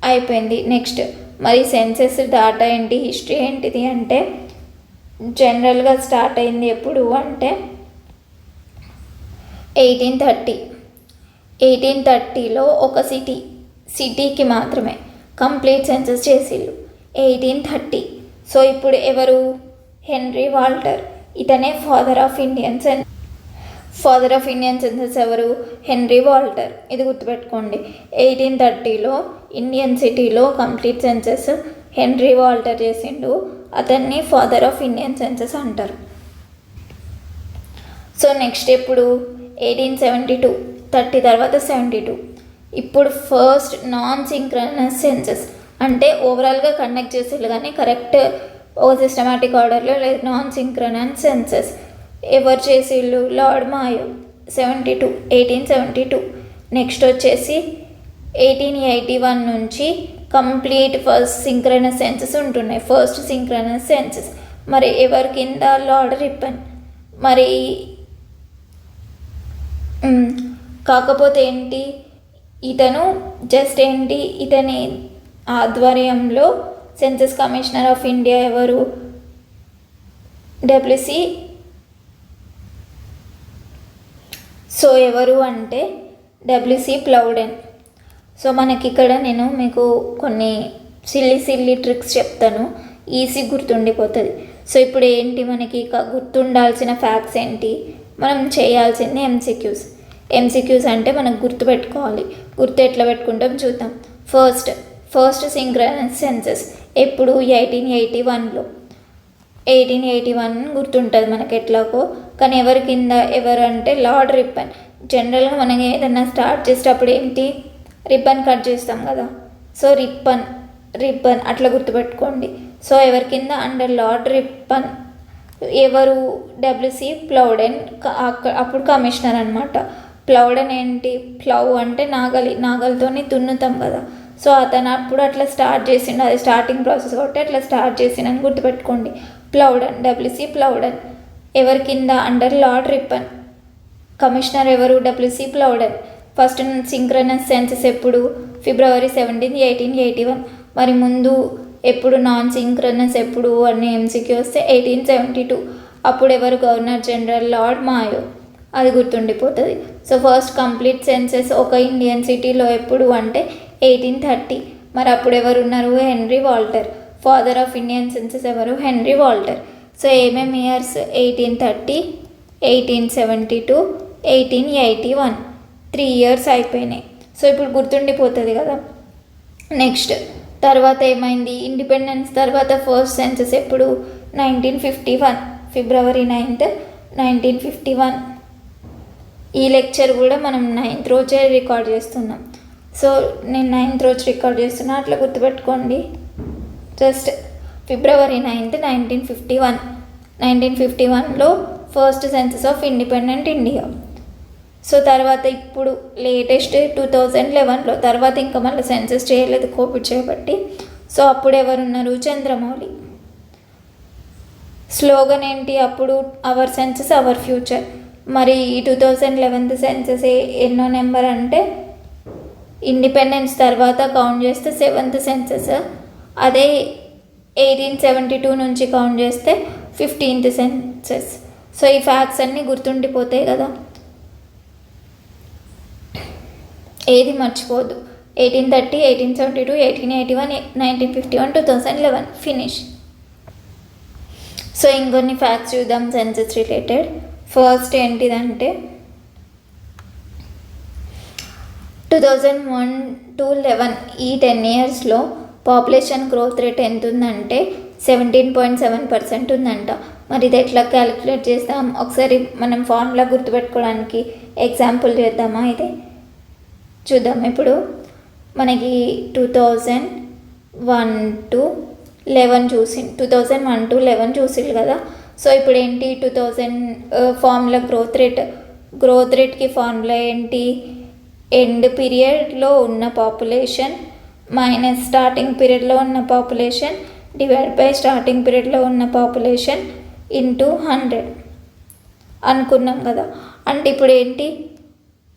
అయిపోయింది. నెక్స్ట్ మరి సెన్సస్ డాటా ఏంటి, హిస్టరీ ఏంటిది అంటే జనరల్గా స్టార్ట్ అయింది ఎప్పుడు అంటే 1830లో ఒక సిటీకి మాత్రమే కంప్లీట్ సెన్సస్ చేసిళ్ళు 1830. సో ఇప్పుడు ఎవరు? Henry Walter. ఇతనే father of Indian father of Indian census ఎవరు? Henry Walter. ఇది గుర్తుపెట్టుకోండి. 1830లో ఇండియన్ సిటీలో కంప్లీట్ సెన్సస్ హెన్రీ వాల్టర్ చేసిండు. అతన్ని ఫాదర్ ఆఫ్ ఇండియన్ సెన్సస్ అంటారు. సో నెక్స్ట్ ఎప్పుడు? 1872, 30 తర్వాత 72. ఇప్పుడు ఫస్ట్ నాన్ సింక్రనస్ సెన్సస్ అంటే ఓవరాల్గా కండక్ట్ చేసేది కానీ కరెక్ట్ ఒక సిస్టమాటిక్ ఆర్డర్లో లేదు. నాన్ సింక్రనస్ సెన్సస్ ఎవరు చేసిళ్ళు? లార్డ్ మాయో. 1872. నెక్స్ట్ వచ్చేసి 1881 నుంచి కంప్లీట్ ఫస్ట్ సింక్రనస్ సెన్సస్ ఉంటున్నాయి. ఫస్ట్ సింక్రనస్ సెన్సస్ మరి ఎవరి కింద? Lord Ripon. మరి కాకపోతే ఏంటి, ఇతను జస్ట్ ఏంటి, ఇతని ఆధ్వర్యంలో సెన్సస్ కమిషనర్ ఆఫ్ ఇండియా ఎవరు? డబ్ల్యూసి. సో ఎవరు అంటే డబ్ల్యూసి ప్లౌడెన్. సో మనకి ఇక్కడ నేను మీకు కొన్ని సిల్లీ ట్రిక్స్ చెప్తాను, ఈజీ గుర్తుండిపోతుంది. సో ఇప్పుడు ఏంటి మనకి గుర్తుండాల్సిన ఫ్యాక్ట్స్ ఏంటి, మనం చేయాల్సింది ఎంసీక్యూస్ అంటే మనకు గుర్తుపెట్టుకోవాలి. గుర్తు ఎట్లా పెట్టుకుంటాం చూద్దాం. ఫస్ట్ సింక్రనస్ సెన్సస్ ఎప్పుడు? 1881లో. 1881 గుర్తుంటుంది మనకి ఎట్లాగో, కానీ ఎవరి కింద? ఎవరు అంటే లార్డ్ రిప్పన్. జనరల్గా మనం ఏదైనా స్టార్ట్ చేసేటప్పుడు ఏంటి, రిబ్బన్ కట్ చేస్తాం కదా. సో రిబ్బన్ అట్లా గుర్తుపెట్టుకోండి. సో ఎవరి కింద? Under lord Ripon. ఎవరు? డబ్ల్యూసి ప్లౌడెన్. అప్పుడు కమిషనర్ అనమాట. ప్లౌడెన్ ఏంటి? ప్లవ్ అంటే నాగలితోని దున్నుతాం కదా. సో అతను అప్పుడు అట్లా స్టార్ట్ చేసిండు, అది స్టార్టింగ్ ప్రాసెస్ కాబట్టి అట్లా స్టార్ట్ చేసిండని గుర్తుపెట్టుకోండి. ప్లౌడెన్, డబ్ల్యూసి ప్లౌడెన్. ఎవరి కింద? Under lord Ripon. కమిషనర్ ఎవరు? డబ్ల్యూసి ప్లౌడెన్. ఫస్ట్ సింక్రనస్ సెన్సస్ ఎప్పుడు? February 17, 1881. మరి ముందు ఎప్పుడు నాన్ సింక్రనస్ ఎప్పుడు అని ఎంసీక్యూ వస్తే 1872. అప్పుడు ఎవరు? Governor general lord Mayo. అది గుర్తుండిపోతుంది. సో ఫస్ట్ కంప్లీట్ సెన్సెస్ ఒక ఇండియన్ సిటీలో ఎప్పుడు అంటే 1830. మరి అప్పుడు ఎవరు ఉన్నారు? Henry Walter. Father of Indian census ఎవరు? Henry Walter. సో ఏమేమి ఇయర్స్? 1830, 1872, 1881. 3 years అయిపోయినాయి. సో ఇప్పుడు గుర్తుండిపోతుంది కదా. నెక్స్ట్ తర్వాత ఏమైంది? ఇండిపెండెన్స్ తర్వాత ఫస్ట్ సెన్సస్ ఎప్పుడు? 1951, February 9th, 1951. ఈ లెక్చర్ కూడా మనం 9th రోజే రికార్డ్ చేస్తున్నాం. సో నేను 9th రోజు రికార్డ్ చేస్తున్నా, అట్లా గుర్తుపెట్టుకోండి. Just February 9th, 1951. 1951లో first census of independent India. So తర్వాత ఇప్పుడు లేటెస్ట్ 2011లో. తర్వాత ఇంకా మళ్ళీ సెన్సస్ చేయలేదు కోవిడ్ చేయబట్టి. సో అప్పుడు ఎవరున్నారు? చంద్రమౌళి. స్లోగన్ ఏంటి అప్పుడు? Our census our future. మరి ఈ 2011 సెన్సస్ ఎన్నో నెంబర్ అంటే ఇండిపెండెన్స్ తర్వాత కౌంట్ చేస్తే 7th సెన్సస్. అదే 1872 నుంచి కౌంట్ చేస్తే 15th సెన్సస్. సో ఈ ఫ్యాక్ట్స్ అన్నీ గుర్తుండిపోతాయి కదా, ఏది మర్చిపోద్దు. 1830, 1872, 1881, 1951, 2011 ఫినిష్. సో ఇంకొన్ని ఫ్యాక్ట్స్ చూద్దాం సెన్సస్ రిలేటెడ్. ఫస్ట్ ఏంటిదంటే 2001 to 11 ఈ 10 yearsలో పాపులేషన్ గ్రోత్ రేట్ ఎంత ఉందంటే 17.7% ఉందంట. మరి ఇది ఎట్లా క్యాలిక్యులేట్ చేస్తాం? ఒకసారి మనం ఫార్ములా గుర్తుపెట్టుకోవడానికి ఎగ్జాంపుల్ చేద్దామా? ఇది చూద్దాం. ఇప్పుడు మనకి 2001 to 11 చూసిండు కదా. సో ఇప్పుడు ఏంటి 2000 ఫార్ములా గ్రోత్ రేట్కి ఫార్ములా ఏంటి? ఎండ్ పీరియడ్లో ఉన్న పాపులేషన్ మైనస్ స్టార్టింగ్ పీరియడ్లో ఉన్న పాపులేషన్ డివైడ్ బై స్టార్టింగ్ పీరియడ్లో ఉన్న పాపులేషన్ ఇంటూ 100 అనుకున్నాం కదా. అంటే ఇప్పుడు ఏంటి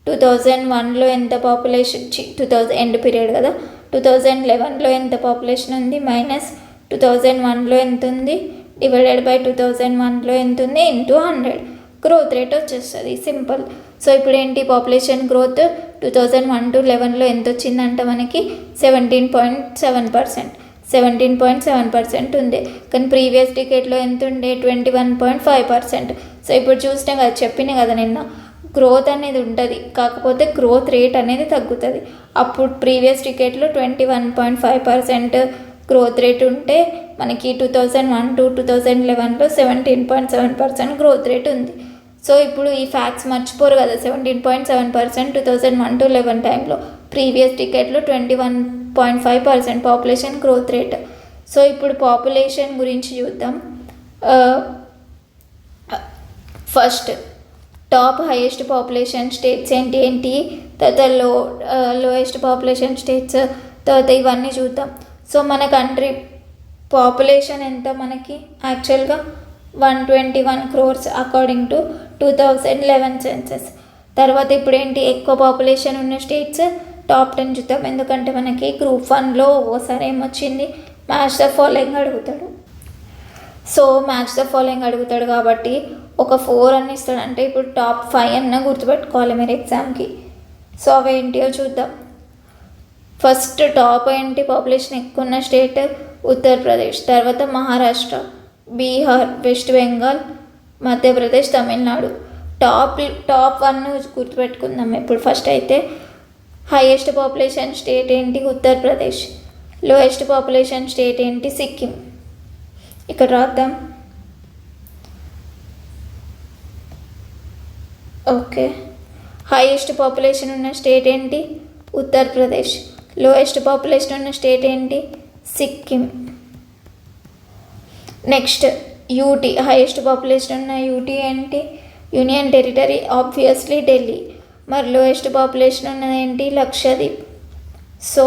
2001లో ఎంత పాపులేషన్ 2000 ఎండ్ పీరియడ్ కదా, 2011లో ఎంత పాపులేషన్ ఉంది మైనస్ 2001లో ఎంత ఉంది డివైడెడ్ బై 2001లో ఎంత ఉంది ఇంటూ 100. గ్రోత్ రేట్ వచ్చేస్తుంది, సింపుల్. సో ఇప్పుడు ఏంటి పాపులేషన్ గ్రోత్ 2001 to 11లో ఎంత వచ్చిందంట మనకి 17.7% ఉంది. కానీ ప్రీవియస్ డికేడ్లో ఎంత ఉండే 21.5%. సో ఇప్పుడు చూసినా కదా, చెప్పినా కదా నిన్న గ్రోత్ అనేది ఉంటుంది, కాకపోతే గ్రోత్ రేట్ అనేది తగ్గుతుంది. అప్పుడు ప్రీవియస్ డికేట్లో 21.5% గ్రోత్ రేట్ ఉంటే మనకి 2001 to 2011లో 17.7% గ్రోత్ రేట్ ఉంది. సో ఇప్పుడు ఈ ఫ్యాక్ట్స్ మర్చిపోరు కదా. 17.7% 2001 to 2011 టైంలో, ప్రీవియస్ డికేట్లో 21.5% పాపులేషన్ గ్రోత్ రేట్. సో ఇప్పుడు పాపులేషన్ గురించి చూద్దాం. First top highest population states ఏంటి, తర్వాత లోయెస్ట్ పాపులేషన్ స్టేట్స్, తర్వాత ఇవన్నీ చూద్దాం. సో మన కంట్రీ పాపులేషన్ ఎంత మనకి యాక్చువల్గా 121 crores అకార్డింగ్ టు 2011 సెన్సెస్. తర్వాత ఇప్పుడు ఏంటి, ఎక్కువ పాపులేషన్ ఉన్న స్టేట్స్ టాప్ 10 చూద్దాం. ఎందుకంటే మనకి గ్రూప్ 1లో ఓసారి ఏమొచ్చింది, మ్యాచ్ ద ఫాలోయింగ్ అడుగుతాడు. సో మ్యాచ్ ద ఫాలోయింగ్ అడుగుతాడు కాబట్టి ఒక 4 అని ఇస్తాడు. అంటే ఇప్పుడు టాప్ 5 అన్న గుర్తుపెట్టుకోవాలి మీరు ఎగ్జామ్కి. సో అవి ఏంటియో చూద్దాం. ఫస్ట్ టాప్ ఏంటి పాపులేషన్ ఎక్కువ ఉన్న స్టేట్ ఉత్తరప్రదేశ్, తర్వాత మహారాష్ట్ర, బీహార్, వెస్ట్ బెంగాల్, మధ్యప్రదేశ్, తమిళనాడు. టాప్ 1 గుర్తుపెట్టుకుందాం ఇప్పుడు. ఫస్ట్ అయితే హైయెస్ట్ పాపులేషన్ స్టేట్ ఏంటి, ఉత్తరప్రదేశ్. లోయెస్ట్ పాపులేషన్ స్టేట్ ఏంటి, సిక్కిం. ఇక్కడ రాద్దాం. ఓకే, హైయెస్ట్ పాపులేషన్ ఉన్న స్టేట్ ఏంటి, ఉత్తరప్రదేశ్. లోయెస్ట్ పాపులేషన్ ఉన్న స్టేట్ ఏంటి, Sikkim. Next UT, highest population ఉన్న యూటీ ఏంటి, యూనియన్ టెరిటరీ, ఆబ్వియస్లీ ఢిల్లీ. మరి లోయెస్ట్ పాపులేషన్ ఉన్నది ఏంటి, లక్షద్వీప్. సో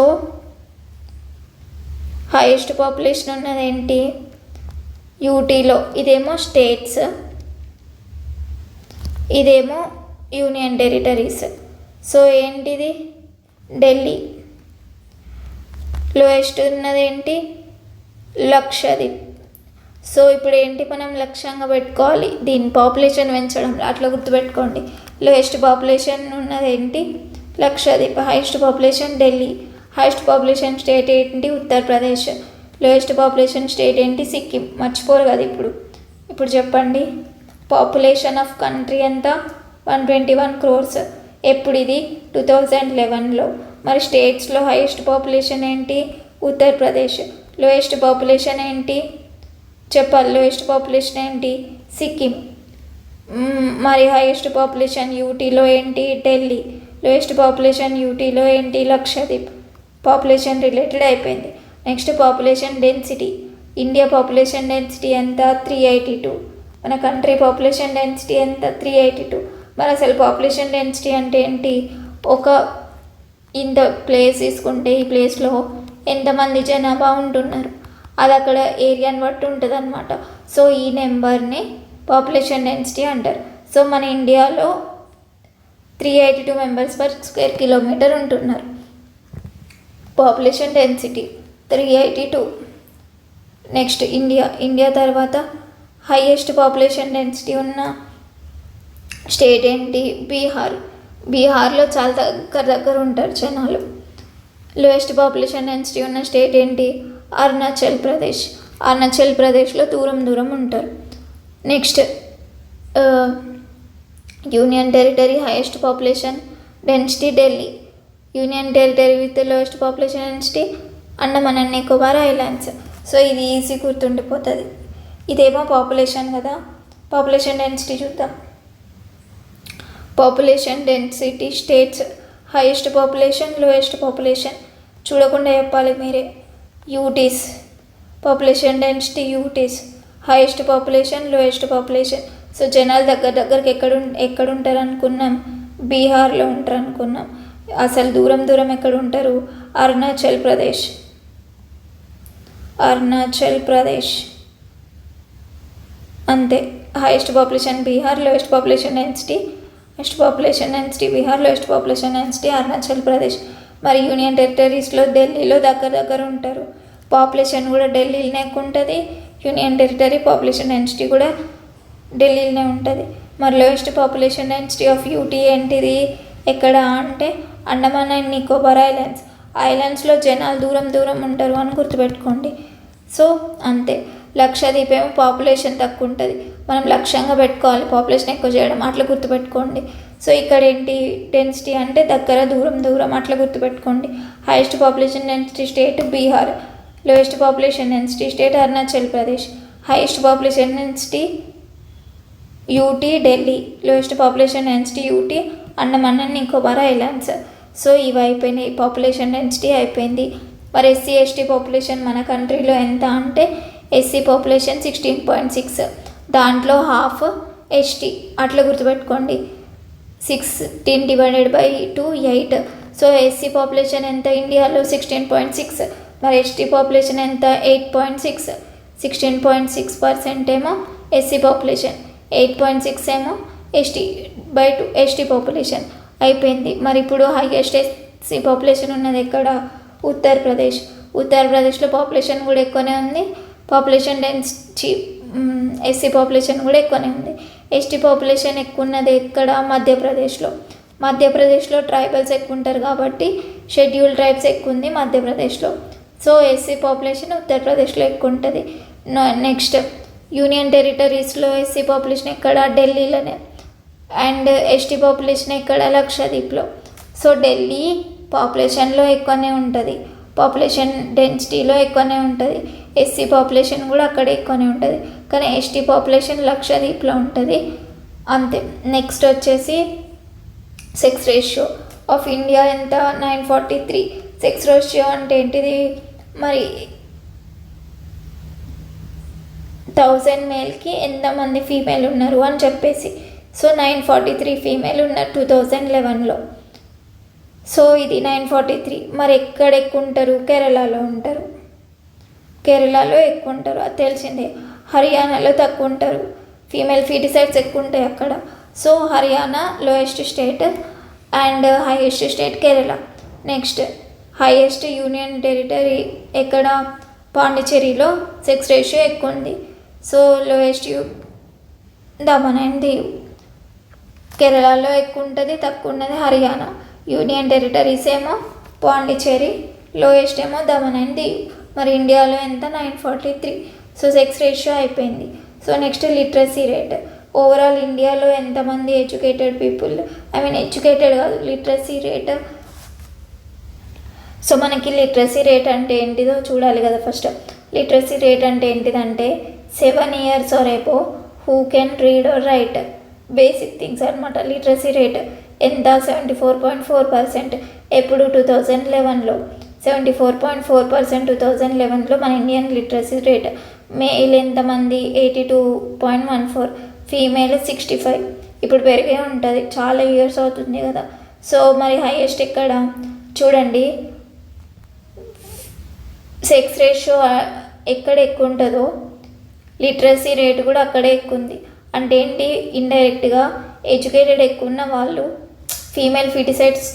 హైయెస్ట్ పాపులేషన్ ఉన్నది ఏంటి, యూటీలో. ఇదేమో స్టేట్స్, ఇదేమో యూనియన్ టెరిటరీస్. సో ఏంటిది, ఢిల్లీ. లోయెస్ట్ ఉన్నది ఏంటి, లక్షద్వీప్. సో ఇప్పుడు ఏంటి, మనం లక్ష్యంగా పెట్టుకోవాలి దీని పాపులేషన్ పెంచడం, అట్లా గుర్తుపెట్టుకోండి. లోయెస్ట్ పాపులేషన్ ఉన్నది ఏంటి, Lakshadweep. Highest population Delhi. Highest population state ఏంటి, ఉత్తరప్రదేశ్. లోయెస్ట్ పాపులేషన్ స్టేట్ ఏంటి, సిక్కిం. మర్చిపోరు కదా. ఇప్పుడు చెప్పండి, పాపులేషన్ ఆఫ్ కంట్రీ ఎంత, 121 crores. ఎప్పుడు ఇది, 2011లో. మరి స్టేట్స్లో హైయెస్ట్ పాపులేషన్ ఏంటి, ఉత్తరప్రదేశ్. లోయెస్ట్ పాపులేషన్ ఏంటి చెప్పాలి, లోయెస్ట్ పాపులేషన్ ఏంటి, సిక్కిం. మరి హైయెస్ట్ పాపులేషన్ యూటీలో ఏంటి, ఢిల్లీ. లోయెస్ట్ పాపులేషన్ యూటీలో ఏంటి, లక్షద్వీప్. పాపులేషన్ రిలేటెడ్ అయిపోయింది. Next population density. India population density ఎంత, 382. మన కంట్రీ పాపులేషన్ డెన్సిటీ ఎంత, 382. మరి అసలు పాపులేషన్ డెన్సిటీ అంటే ఏంటి, ఒక ఇంత ప్లేస్ తీసుకుంటే ఈ ప్లేస్లో ఎంతమంది జనాభా ఉంటున్నారు, అది అక్కడ ఏరియాని బట్టి ఉంటుంది అనమాట. సో ఈ నెంబర్ని పాపులేషన్ డెన్సిటీ అంటారు. సో మన ఇండియాలో 382 మెంబర్స్ పర్ స్క్వేర్ కిలోమీటర్ ఉంటున్నారు. Population density 382. నెక్స్ట్ ఇండియా తర్వాత హైయెస్ట్ పాపులేషన్ డెన్సిటీ ఉన్న స్టేట్ ఏంటి, బీహార్లో చాలా దగ్గర ఉంటారు జనాలు. లోయెస్ట్ పాపులేషన్ డెన్సిటీ ఉన్న స్టేట్ ఏంటి, అరుణాచల్ ప్రదేశ్లో దూరం ఉంటారు. Next union territory highest population density Delhi. Union territory with lowest population density Andaman and Nicobar islands. So ఇది ఈజీ గుర్తుండిపోతుంది. ఇదేమో పాపులేషన్ కదా. పాపులేషన్ డెన్సిటీ చూద్దాం. Population density states, highest population, lowest population చూడకుండా చెప్పాలి మీరే. UTs population density, UTs highest population, lowest population. So జనాలు దగ్గరికి ఎక్కడ ఉంటారు అనుకున్నాం, బీహార్లో ఉంటారు అనుకున్నాం. అసలు దూరం ఎక్కడ ఉంటారు, అరుణాచల్ ప్రదేశ్ అంతే. Highest population Bihar, lowest population density, highest population density Bihar, lowest population density Arunachal Pradesh. మరి యూనియన్ టెరిటరీస్లో ఢిల్లీలో దగ్గర ఉంటారు. పాపులేషన్ కూడా ఢిల్లీలోనే ఎక్కువ ఉంటుంది. యూనియన్ టెరిటరీ పాపులేషన్ డెన్సిటీ కూడా ఢిల్లీలోనే ఉంటుంది. మరి lowest population density of UT ఏంటిది, ఎక్కడ అంటే అండమాన్ అండ్ నికోబార్ ఐలాండ్స్లో జనాలు దూరం ఉంటారు అని గుర్తుపెట్టుకోండి. సో అంతే. లక్షద్వీప్ ఏమో పాపులేషన్ తక్కువ ఉంటుంది, మనం లక్ష్యంగా పెట్టుకోవాలి పాపులేషన్ ఎక్కువ చేయడం, అట్లా గుర్తుపెట్టుకోండి. సో ఇక్కడ ఏంటి డెన్సిటీ అంటే దగ్గర దూరం దూరం అట్లా గుర్తుపెట్టుకోండి. Highest population density state Bihar, lowest population density state Arunachal Pradesh, highest population density UT Delhi, lowest population density UT Andaman and Nicobar islands. So ఇవి అయిపోయినాయి, పాపులేషన్ డెన్సిటీ అయిపోయింది. మరి ఎస్సీ ఎస్టీ పాపులేషన్ మన కంట్రీలో ఎంత అంటే ఎస్సీ పాపులేషన్ 16.6, దాంట్లో హాఫ్ ఎస్టీ అట్లా గుర్తుపెట్టుకోండి. 16 divided by 2 8. So SC population ఎంత ఇండియాలో 16.6, మరి ఎస్టీ పాపులేషన్ ఎంత 8.6. 16.6% ఏమో ఎస్సీ పాపులేషన్, 8.6 ఏమో ఎస్టీ బై 2 ఎస్టీ పాపులేషన్ అయిపోయింది. మరి ఇప్పుడు హైయెస్ట్ ఎస్సీ పాపులేషన్ ఉన్నది ఎక్కడ? ఉత్తరప్రదేశ్. ఉత్తరప్రదేశ్లో పాపులేషన్ కూడా ఎక్కువనే ఉంది, పాపులేషన్ డెన్సిటీ ఎస్సీ పాపులేషన్ కూడా ఎక్కువనే ఉంది. ఎస్టీ పాపులేషన్ ఎక్కువ ఉన్నది ఎక్కడ? మధ్యప్రదేశ్లో. మధ్యప్రదేశ్లో ట్రైబల్స్ ఎక్కువ ఉంటారు కాబట్టి షెడ్యూల్ ట్రైబ్స్ ఎక్కువ ఉంది మధ్యప్రదేశ్లో. సో ఎస్సీ పాపులేషన్ ఉత్తరప్రదేశ్లో ఎక్కువ ఉంటుంది. నెక్స్ట్ యూనియన్ టెరిటరీస్లో ఎస్సీ పాపులేషన్ ఎక్కడ? ఢిల్లీలోనే. అండ్ ఎస్టీ పాపులేషన్ ఎక్కడ? లక్షద్వీప్లో. సో ఢిల్లీ పాపులేషన్లో ఎక్కువనే ఉంటుంది, పాపులేషన్ డెన్సిటీలో ఎక్కువనే ఉంటుంది. ఎస్సీ పాపులేషన్ కూడా అక్కడ ఎక్కువనే ఉంటుంది, కానీ ఎస్టీ పాపులేషన్ లక్షద్వీప్లో ఉంటుంది అంతే. నెక్స్ట్ వచ్చేసి సెక్స్ రేషియో ఆఫ్ ఇండియా ఎంత? 943. సెక్స్ రేషియో అంటే ఏంటిది? మరి 1000 మేల్కి ఎంతమంది ఫీమేల్ ఉన్నారు అని చెప్పేసి. సో 943 ఫీమేల్ ఉన్నారు 2011లో. సో ఇది 943. మరి ఎక్కడ ఎక్కువ ఉంటారు? కేరళలో ఉంటారు, కేరళలో ఎక్కువ ఉంటారు, అది తెలిసిందే. హర్యానాలో తక్కువ ఉంటారు, ఫీమేల్ ఫీటిసైడ్స్ ఎక్కువ ఉంటాయి అక్కడ. So Haryana lowest state and highest state Kerala. Next highest union territory ఎక్కడ? పాండిచ్చేరిలో సెక్స్ రేషియో ఎక్కువ ఉంది. So lowest Thaman and దీవ్. కేరళలో ఎక్కువ ఉంటుంది, తక్కువ ఉన్నది హర్యానా. యూనియన్ టెరిటరీస్ ఏమో పాండిచ్చేరి, లోయెస్ట్ ఏమో దమన్ అండ్ దీవ్. మరి ఇండియాలో ఎంత? 943. సో సెక్స్ రేషియో అయిపోయింది. So next literacy rate. Overall ఇండియాలో ఎంతమంది ఎడ్యుకేటెడ్ పీపుల్, ఎడ్యుకేటెడ్ కాదు, లిటరసీ రేట్. సో మనకి లిటరసీ రేట్ అంటే ఏంటిదో చూడాలి కదా ఫస్ట్. లిటరసీ రేట్ అంటే ఏంటిదంటే 7 years or above who can read or write, basic things అనమాట. లిటరసీ రేట్ ఎంత? 74.4%. ఎప్పుడు? 2011లో 74.4% 2011లో మన ఇండియన్ లిటరసీ రేట్. మేల్ ఎంతమంది? 82.14, ఫీమేల్ 65. ఇప్పుడు పెరిగే ఉంటుంది, చాలా ఇయర్స్ అవుతుంది కదా. సో మరి హైయెస్ట్ ఎక్కడ? చూడండి, సెక్స్ రేషియో ఎక్కడ ఎక్కువ ఉంటుందో లిటరసీ రేట్ కూడా అక్కడే ఎక్కువ ఉంది. అంటే ఏంటి? ఇండైరెక్ట్గా ఎడ్యుకేటెడ్ ఎక్కువ ఉన్న వాళ్ళు ఫీమేల్ ఫిటిసైడ్స్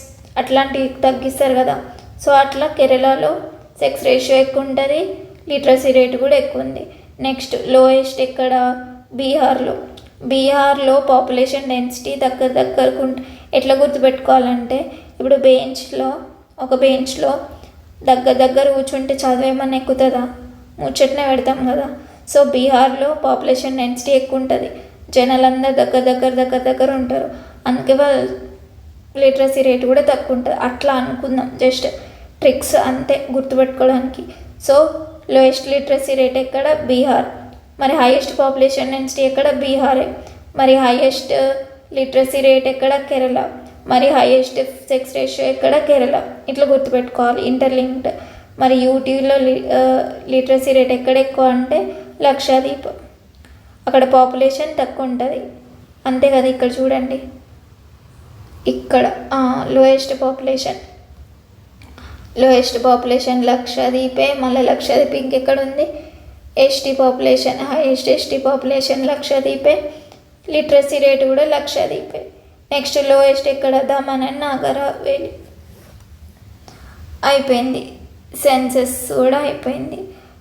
అట్లాంటివి తగ్గిస్తారు కదా. సో అట్లా కేరళలో సెక్స్ రేషియో ఎక్కువ ఉంటుంది, లిటరసీ రేట్ కూడా ఎక్కువ ఉంది. నెక్స్ట్ లోయెస్ట్ ఎక్కడ? బీహార్లో. బీహార్లో పాపులేషన్ డెన్సిటీ దగ్గరకు ఎట్లా గుర్తుపెట్టుకోవాలంటే, ఇప్పుడు ఒక బెంచ్లో దగ్గర కూర్చుంటే చదివేమన్నా ఎక్కుతుందా? ముచ్చట్నే పెడతాం కదా. సో బీహార్లో పాపులేషన్ డెన్సిటీ ఎక్కువ ఉంటుంది, జనాలందరూ దగ్గర ఉంటారు, అందుకే వాళ్ళు లిటరసీ రేట్ కూడా తక్కువ ఉంటుంది. అట్లా అనుకుందాం, జస్ట్ ట్రిక్స్ అంతే గుర్తుపెట్టుకోవడానికి. సో లోయెస్ట్ లిటరసీ రేట్ ఎక్కడ? బీహార్. మరి హైయెస్ట్ పాపులేషన్ డెన్సిటీ ఎక్కడ? బీహారే. మరి హైయెస్ట్ లిటరసీ రేట్ ఎక్కడ? కేరళ. మరి హైయెస్ట్ సెక్స్ రేషియో ఎక్కడ? కేరళ. ఇట్లా గుర్తుపెట్టుకోవాలి, ఇంటర్లింక్డ్. మరి యూటీలో లిటరసీ రేట్ ఎక్కడ ఎక్కువ అంటే లక్షద్వీప్, అక్కడ పాపులేషన్ తక్కువ ఉంటుంది అంతే కదా. ఇక్కడ చూడండి, ఇక్కడ లోయెస్ట్ పాపులేషన్ లక్షద్వీపే. మళ్ళీ లక్షద్వీప్ ఇంకెక్కడ ఉంది? ST population, highest ST population లక్షద్వీపే, లిటరసీ రేట్ కూడా లక్షద్వీపే. నెక్స్ట్ లోయెస్ట్ ఎక్కడ? దమన్ అండ్ నాగర్ హవేలీ. అయిపోయింది, సెన్సెస్ కూడా అయిపోయింది.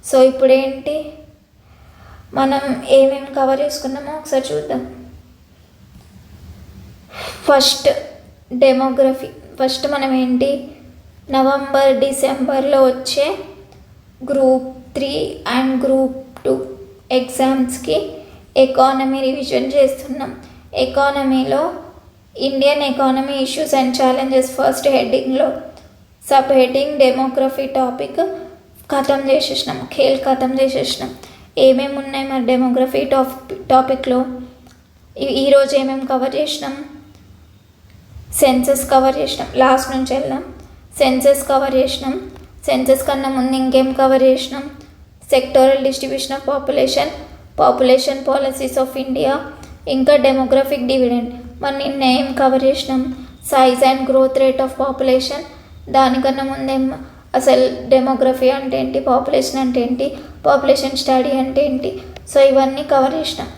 సో ఇప్పుడు ఏంటి, మనం ఏమేమి కవర్ చేసుకున్నామో ఒకసారి చూద్దాం. First demography. ఫస్ట్ మనం ఏంటి, నవంబర్ డిసెంబర్లో వచ్చే గ్రూప్ 3 అండ్ గ్రూప్ 2 ఎగ్జామ్స్కి ఎకానమీ రివిజన్ చేస్తున్నాం. ఎకానమీలో Indian economy issues and challenges first హెడ్డింగ్లో సబ్ హెడ్డింగ్ డెమోగ్రఫీ టాపిక్ ఖతం చేసేసినాం, ఖేల్ ఖతం చేసేసినాం. ఏమేమి ఉన్నాయి మరి డెమోగ్రఫీ టాపిక్లో? ఈరోజు ఏమేమి కవర్ చేసినాం? సెన్సస్ కవర్ చేసినాం, లాస్ట్ నుంచి వెళ్దాం. సెన్సస్ కవర్ చేసినాం. సెన్సస్ కన్నా ముందు ఇంకేం కవర్ చేసినాం? Sectoral distribution of population policies of India, ఇంకా డెమోగ్రఫిక్ డివిడెండ్. మరి నిన్న ఏం కవర్ చేసినాం? Size and growth rate of population. దానికన్నా ముందేం అసలు డెమోగ్రఫీ అంటే ఏంటి, పాపులేషన్ అంటే ఏంటి, పాపులేషన్ స్టడీ అంటే ఏంటి, సో ఇవన్నీ కవర్ చేసినాం.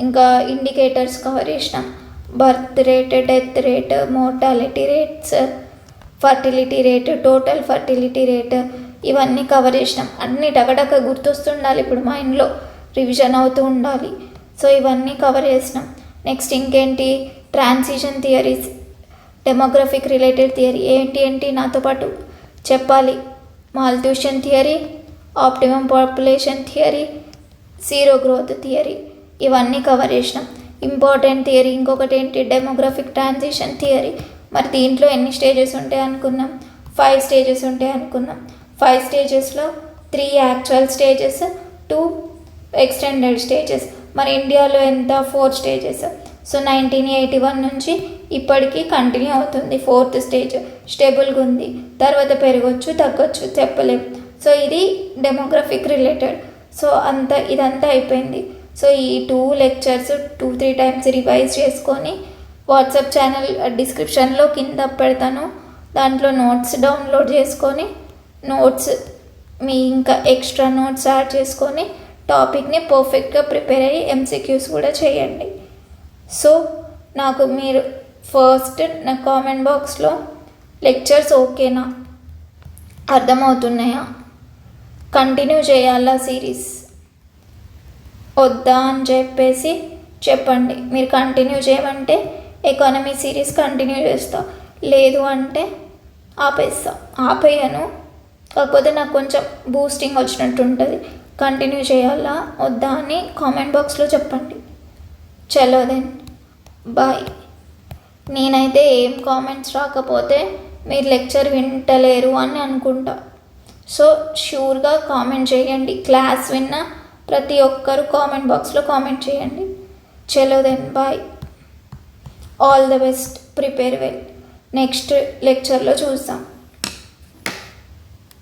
ఇంకా ఇండికేటర్స్ కవర్ చేసినాం. Birth rate, death rate, mortality rates, fertility rate, total fertility rate, ఇవన్నీ కవర్ చేసినాం. అన్నీ టకటక గుర్తొస్తుండాలి, ఇప్పుడు మైండ్లో రివిజన్ అవుతూ ఉండాలి. సో ఇవన్నీ కవర్ చేసినాం. నెక్స్ట్ ఇంకేంటి? Transition theories, demographic related theory ఏంటి నాతో పాటు చెప్పాలి. Malthusian theory, optimum population theory, zero growth theory, ఇవన్నీ కవర్ చేసినాం. ఇంపార్టెంట్ థియరీ ఇంకొకటి ఏంటి? Demographic transition theory. మరి దీంట్లో ఎన్ని స్టేజెస్ ఉంటాయి అనుకున్నాం? 5 స్టేజెస్ ఉంటాయి అనుకున్నాం. 5 స్టేజెస్లో 3 యాక్చువల్ స్టేజెస్, 2 ఎక్స్టెండెడ్ స్టేజెస్. మరి ఇండియాలో ఎంత? 4 స్టేజెస్. సో 1981 నుంచి ఇప్పటికీ కంటిన్యూ అవుతుంది. 4th స్టేజ్ స్టేబుల్గా ఉంది, తర్వాత పెరగచ్చు తగ్గొచ్చు చెప్పలేం. సో ఇది డెమోగ్రఫిక్ రిలేటెడ్. సో ఇదంతా అయిపోయింది. సో ఈ 2 లెక్చర్స్ 2-3 టైమ్స్ రివైజ్ చేసుకొని వాట్సాప్ ఛానల్ డిస్క్రిప్షన్లో కింద పెడతాను, దాంట్లో నోట్స్ డౌన్లోడ్ చేసుకొని నోట్స్ మీ ఇంకా ఎక్స్ట్రా నోట్స్ యాడ్ చేసుకొని టాపిక్ని పర్ఫెక్ట్గా ప్రిపేర్ అయ్యి MCQs కూడా చేయండి. సో నాకు మీరు ఫస్ట్ నా కామెంట్ బాక్స్లో లెక్చర్స్ ఓకేనా, అర్థమవుతున్నాయా, కంటిన్యూ చేయాలా సిరీస్ వద్దా అని చెప్పేసి చెప్పండి. మీరు కంటిన్యూ చేయమంటే ఎకానమీ సిరీస్ కంటిన్యూ చేస్తా, లేదు అంటే ఆపేయను. కాకపోతే నాకు కొంచెం బూస్టింగ్ వచ్చినట్టు ఉంటుంది. కంటిన్యూ చేయాలా వద్దా అని కామెంట్ బాక్స్లో చెప్పండి. చలో దెన్ బాయ్. నేనైతే ఏం కామెంట్స్ రాకపోతే మీరు లెక్చర్ వింటలేరు అని అనుకుంటా. సో షూర్గా కామెంట్ చేయండి. క్లాస్ విన్న ప్రతి ఒక్కరు కామెంట్ బాక్స్లో కామెంట్ చేయండి. చలో then bye. All the best. Prepare well. Next లెక్చర్లో చూద్దాం.